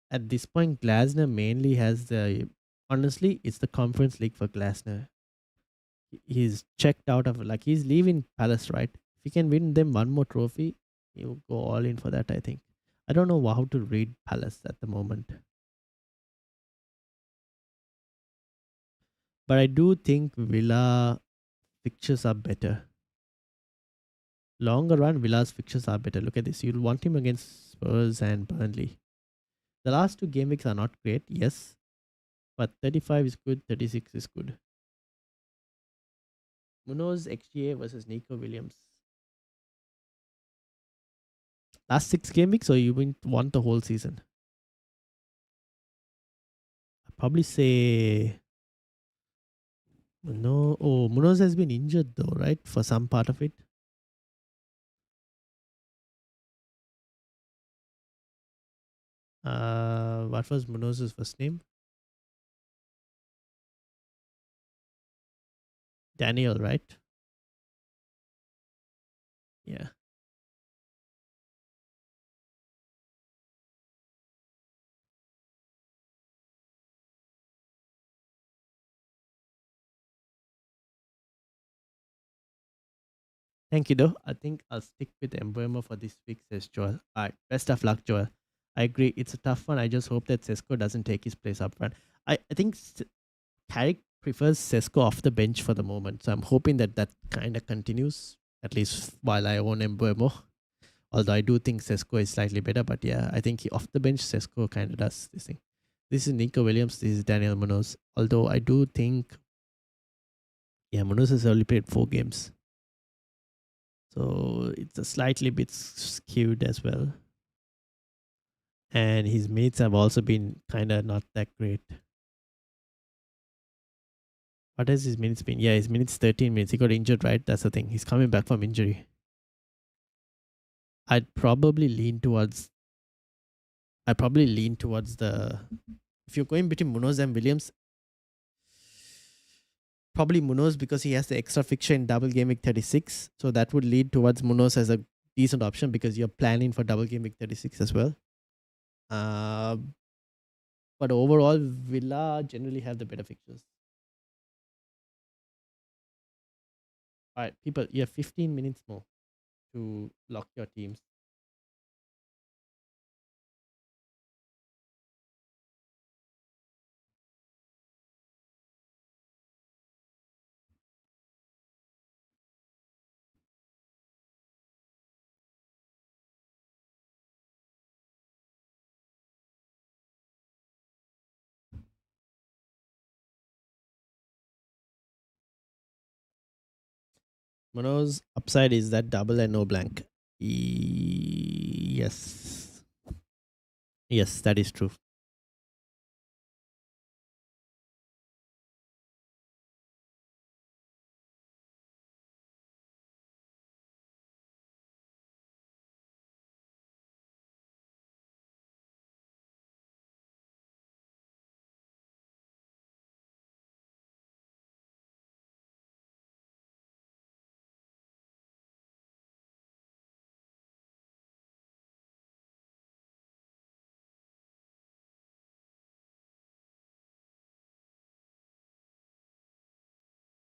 at this point, Glasner mainly has the. Honestly, it's the Conference League for Glasner. He's checked out of, like, he's leaving Palace, right? If he can win them one more trophy, he'll go all in for that, I think. I don't know how to read Palace at the moment. But I do think Villa fixtures are better. Longer run, Villa's fixtures are better. Look at this. You'll want him against Spurs and Burnley. The last two game weeks are not great, yes, but 35 is good, 36 is good. Munoz XGA versus Nico Williams. Last 6 game weeks, or you want the whole season? I'd probably say no. Oh, Munoz has been injured though, right? For some part of it. What was Munoz's first name? Daniel, right? Yeah. Thank you, though. I think I'll stick with Embuemo for this week, says Joel. All right. Best of luck, Joel. I agree. It's a tough one. I just hope that Sesko doesn't take his place up front. I think Carrick prefers Sesko off the bench for the moment. So I'm hoping that that kind of continues, at least while I own Embuemo. Although I do think Sesko is slightly better. But yeah, I think off the bench, Sesko kind of does this thing. This is Nico Williams. This is Daniel Munoz. Although I do think, yeah, Munoz has only played 4 games. So it's a slightly bit skewed as well. And his mates have also been kind of not that great. What has his minutes been? Yeah, his minutes 13 minutes. He got injured, right? That's the thing. He's coming back from injury. I'd probably lean towards. I'd probably lean towards the. If you're going between Munoz and Williams, probably Munoz because he has the extra fixture in double game week 36. So that would lead towards Munoz as a decent option because you're planning for double game week 36 as well. Uh, but overall, Villa generally have the better fixtures. All right, people, you have 15 minutes more to lock your teams. Munoz upside is that double and no blank. Yes. Yes, that is true.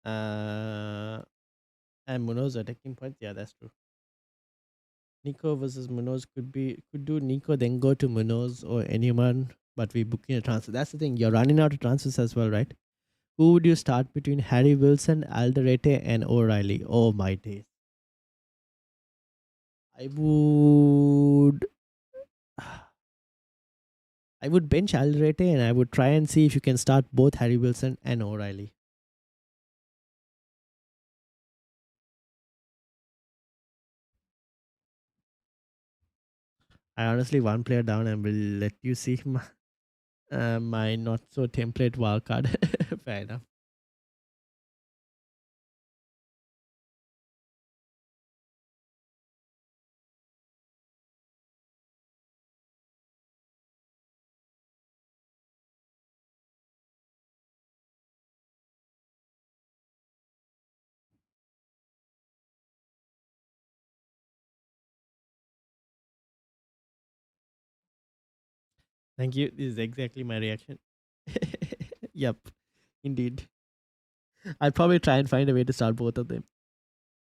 And Munoz attacking points. Yeah, that's true. Nico versus Munoz could do Nico then go to Munoz or anyone, but we booking a transfer. That's the thing. You're running out of transfers as well, right? Who would you start between Harry Wilson, Alderete, and O'Reilly? Oh my days. I would I would bench Alderete and I would try and see if you can start both Harry Wilson and O'Reilly. I honestly one player down and will let you see my not so template wildcard. Fair enough. Thank you. This is exactly my reaction. Yep, indeed. I'll probably try and find a way to start both of them.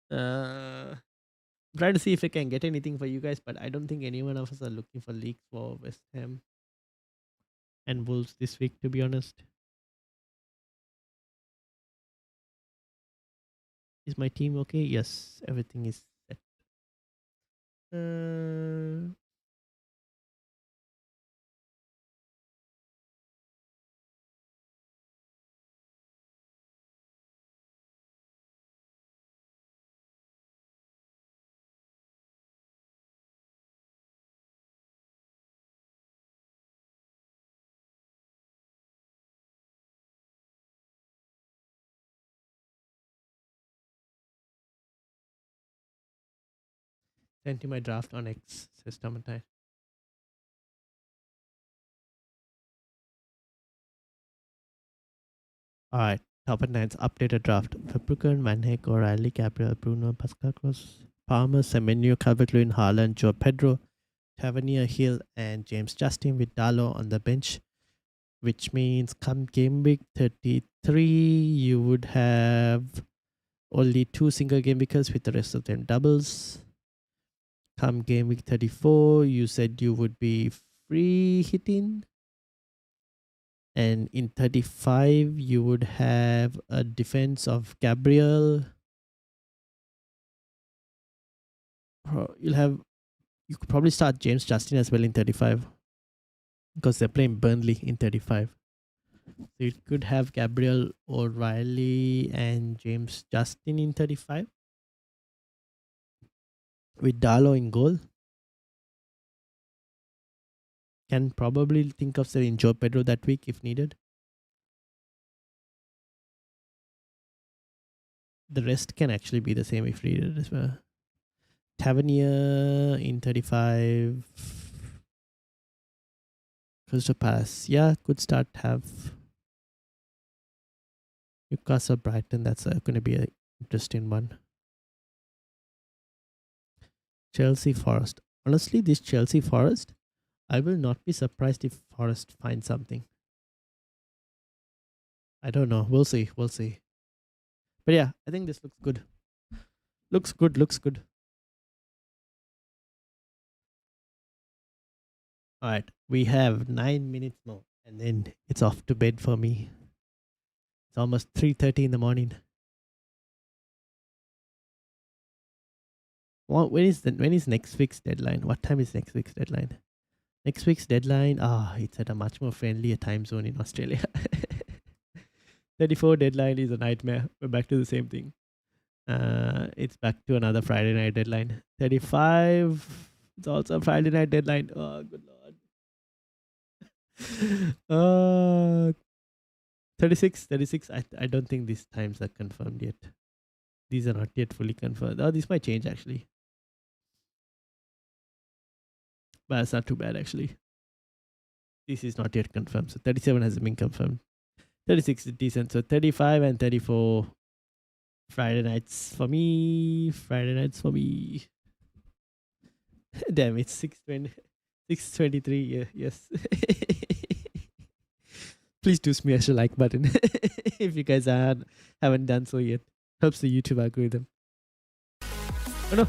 Try to see if I can get anything for you guys, but I don't think anyone of us are looking for leaks for West Ham and Wolves this week, to be honest. Is my team okay? Yes, everything is set. Uh, Sent you my draft on X, says Tamatine. Alright, top and nine's updated draft. Fabricant, Manhek, O'Reilly, Gabriel, Bruno, Pascal Cross, Palmer, Semenyo, Calvert-Lewin, Haaland, Joe Pedro, Tavernier, Hill, and James Justin with Dallo on the bench, which means come game week 33, you would have only 2 single game weekers with the rest of them doubles. Come game week 34, you said you would be free hitting. And in 35, you would have a defense of Gabriel. You could probably start James Justin as well in 35 because they're playing Burnley in 35. So you could have Gabriel O'Reilly and James Justin in 35 with Darlow in goal. Can probably think of selling Joe Pedro that week if needed. The rest can actually be the same if needed as well. Tavernier in 35. Crystal Palace. Yeah, could start have Newcastle Brighton. That's going to be an interesting one. Chelsea Forest. Honestly, this Chelsea Forest, I will not be surprised if Forest finds something. I don't know. We'll see. We'll see. But yeah, I think this looks good. Looks good. Looks good. All right. We have 9 minutes more and then it's off to bed for me. It's almost 3:30 in the morning. When is next week's deadline? What time is next week's deadline? Next week's deadline, it's at a much more friendlier time zone in Australia. 34 deadline is a nightmare. We're back to the same thing. It's back to another Friday night deadline. 35, it's also a Friday night deadline. Oh, good lord. 36. I don't think these times are confirmed yet. These are not yet fully confirmed. Oh, this might change actually. But it's not too bad actually. This is not yet confirmed. So 37 hasn't been confirmed. 36 is decent. So 35 and 34 Friday nights for me. Damn, it's 6:20. 6:23. Yeah, yes. Please do smash the like button if you guys haven't done so yet. Helps the YouTube algorithm. Oh no,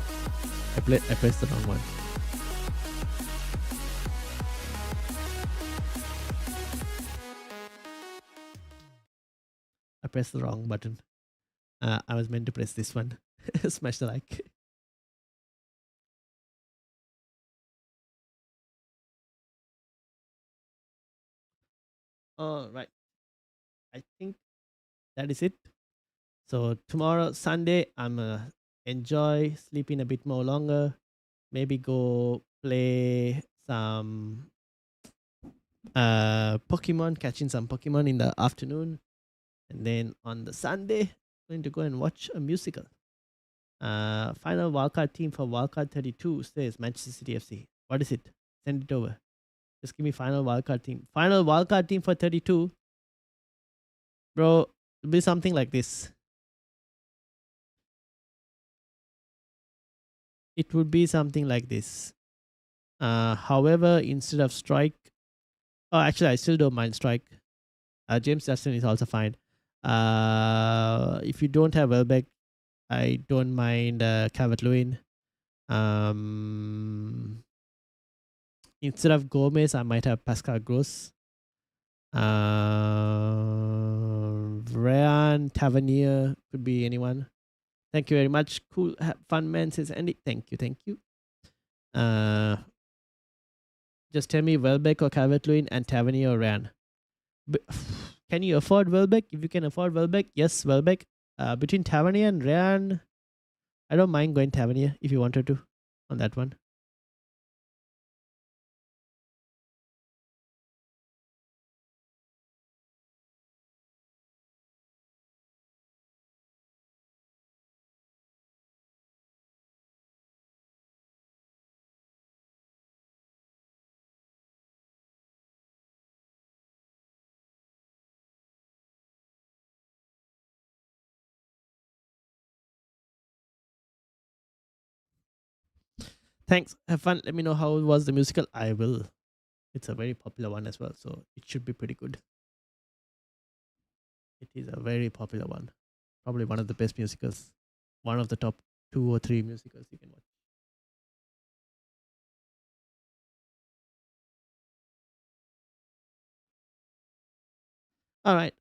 I pressed the wrong one. I pressed the wrong button. I was meant to press this one. Smash the like. All right. I think that is it. So tomorrow, Sunday, I'm enjoy sleeping a bit more longer. Maybe go play some Pokemon, catching some Pokemon in the afternoon, and then on the Sunday, going to go and watch a musical. Final wildcard team for wildcard 32 says Manchester City FC. What is it? Send it over. Just give me final wildcard team. Final wildcard team for 32. Bro, it'll be something like this. It would be something like this. However, instead of strike, oh, actually, I still don't mind strike. James Justin is also fine. If you don't have Welbeck, I don't mind Calvert-Lewin. Instead of Gomez, I might have Pascal Gross. Ryan Tavernier could be anyone. Thank you very much. Cool, fun man says Andy. Thank you, thank you. Just tell me Welbeck or Calvert-Lewin and Tavernier or Ryan. Can you afford Welbeck? If you can afford Welbeck, yes, Welbeck. Between Tavernier and Ryan, I don't mind going Tavernier if you wanted to on that one. Thanks. Have fun. Let me know how was the musical. I will. It's a very popular one as well, so it should be pretty good. It is a very popular one. Probably one of the best musicals. One of the top 2 or 3 musicals you can watch. All right.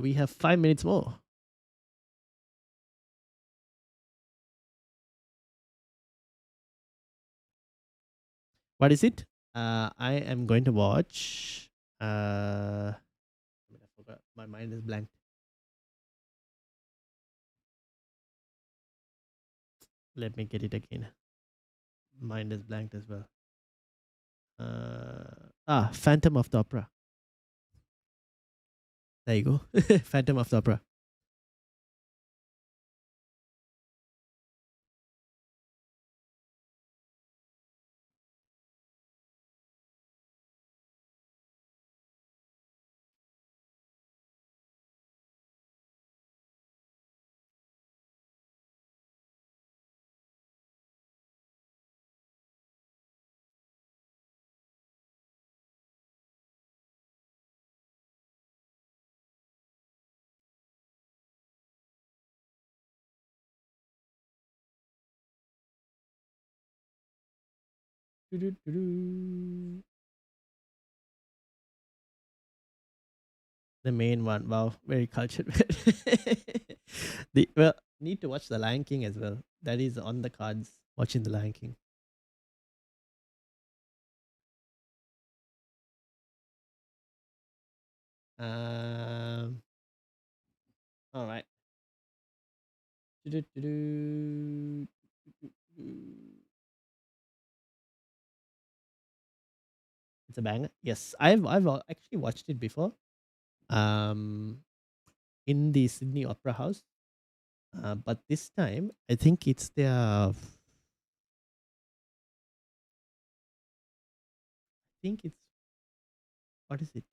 We have 5 minutes more. What is it? I am going to watch. I forgot. My mind is blank. Let me get it again. Mind is blanked as well. Phantom of the Opera. There you go. Phantom of the Opera. The main one. Wow, very cultured. Need to watch The Lion King as well. That is on the cards. Watching The Lion King. All right. It's a banger. Yes, I've actually watched it before. Um, in the Sydney Opera House. But this time, I think it's their. I think it's what is it?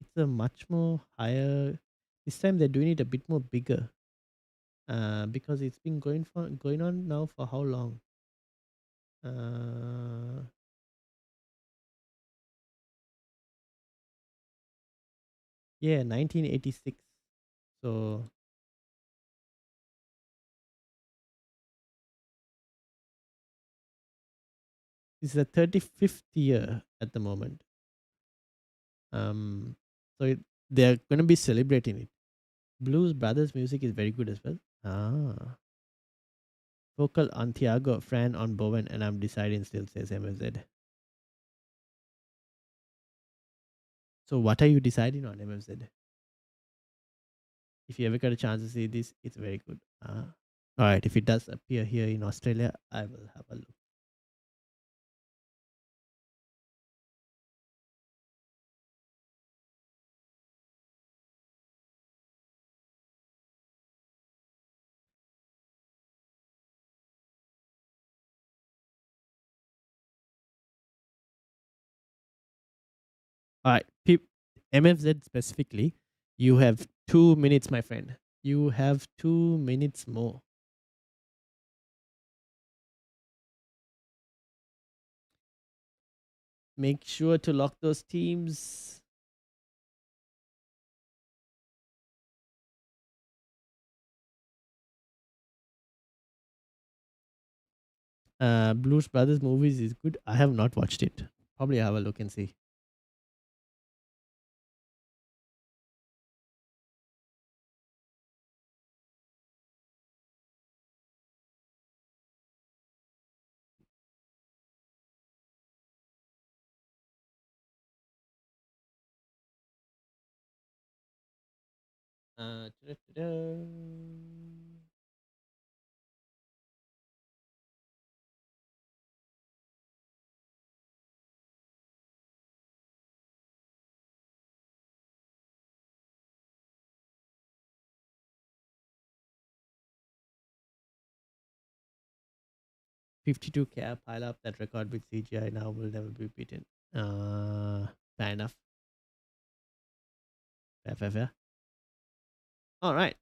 It's a much more higher. This time they're doing it a bit more bigger. Because it's been going on now for how long? Yeah, 1986. So this is the 35th year at the moment. Um, so they're going to be celebrating it. Blues Brothers music is very good as well. Ah, vocal on Thiago, Fran on Bowen, and I'm deciding still, says MFZ. So what are you deciding on, MFZ? If you ever got a chance to see this, it's very good. Ah. All right, if it does appear here in Australia, I will have a look. All right, MFZ specifically, you have 2 minutes, my friend. You have 2 minutes more. Make sure to lock those teams. Blues Brothers movies is good. I have not watched it. Probably have a look and see. Ta-da-ta-da. 52 cap pile up that record with CGI now will never be beaten. Fair enough. Fair. All right.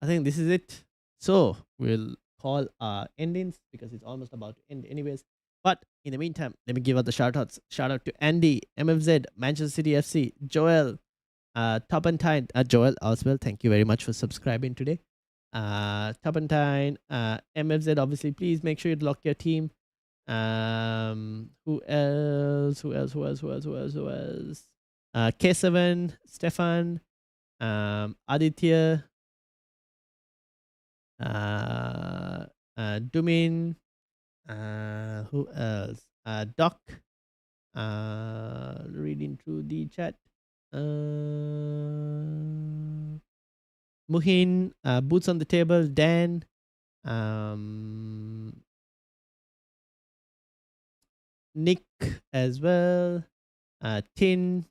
I think this is it. So we'll call our endings because it's almost about to end anyways. But in the meantime, let me give out the shout outs. Shout out to Andy, MFZ, Manchester City FC, Joel, Topentine, Joel as well. Thank you very much for subscribing today. Topentine, MFZ, obviously, please make sure you lock your team. Who else? K7, Stefan, Aditya, Dumin, who else? Doc, reading through the chat. Muhin, Boots on the Table, Dan, Nick as well, Tin,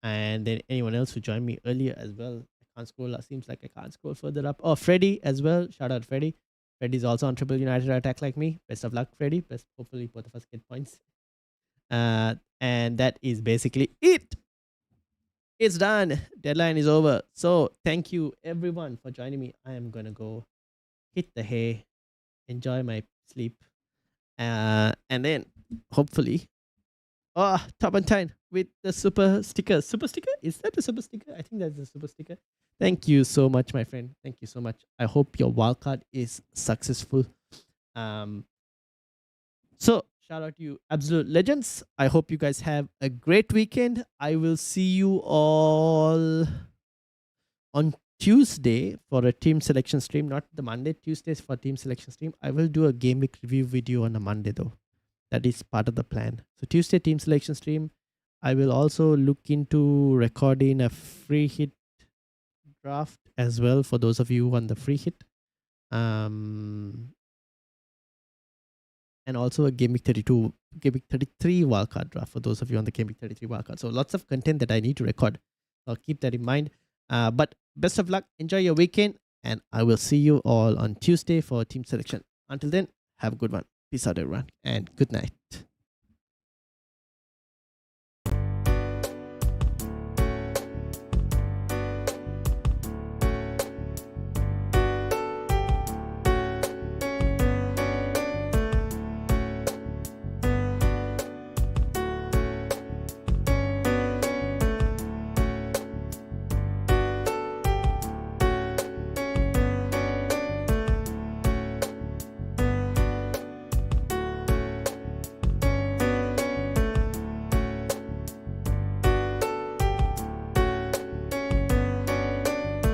and then anyone else who joined me earlier as well. I can't scroll. Seems like I can't scroll further up. Oh, Freddy as well. Shout out Freddy. Freddy's also on Triple United Attack like me. Best of luck, Freddy. Best. Hopefully, both of us get points. And that is basically it. It's done. Deadline is over. So thank you everyone for joining me. I am gonna go hit the hay, enjoy my sleep, and then hopefully, top and 10 with the super sticker. Super sticker? Is that a super sticker? I think that's a super sticker. Thank you so much, my friend. Thank you so much. I hope your wildcard is successful. So shout out to you, absolute legends. I hope you guys have a great weekend. I will see you all on Tuesday for a team selection stream, not the Monday. Tuesdays for team selection stream. I will do a game week review video on a Monday though. That is part of the plan. So Tuesday team selection stream. I will also look into recording a free hit draft as well for those of you on the free hit. And also a Game Week 32, Game Week 33 wildcard draft for those of you on the Game Week 33 wildcard. So lots of content that I need to record. I'll keep that in mind. But best of luck. Enjoy your weekend. And I will see you all on Tuesday for team selection. Until then, have a good one. Peace out, everyone. And good night.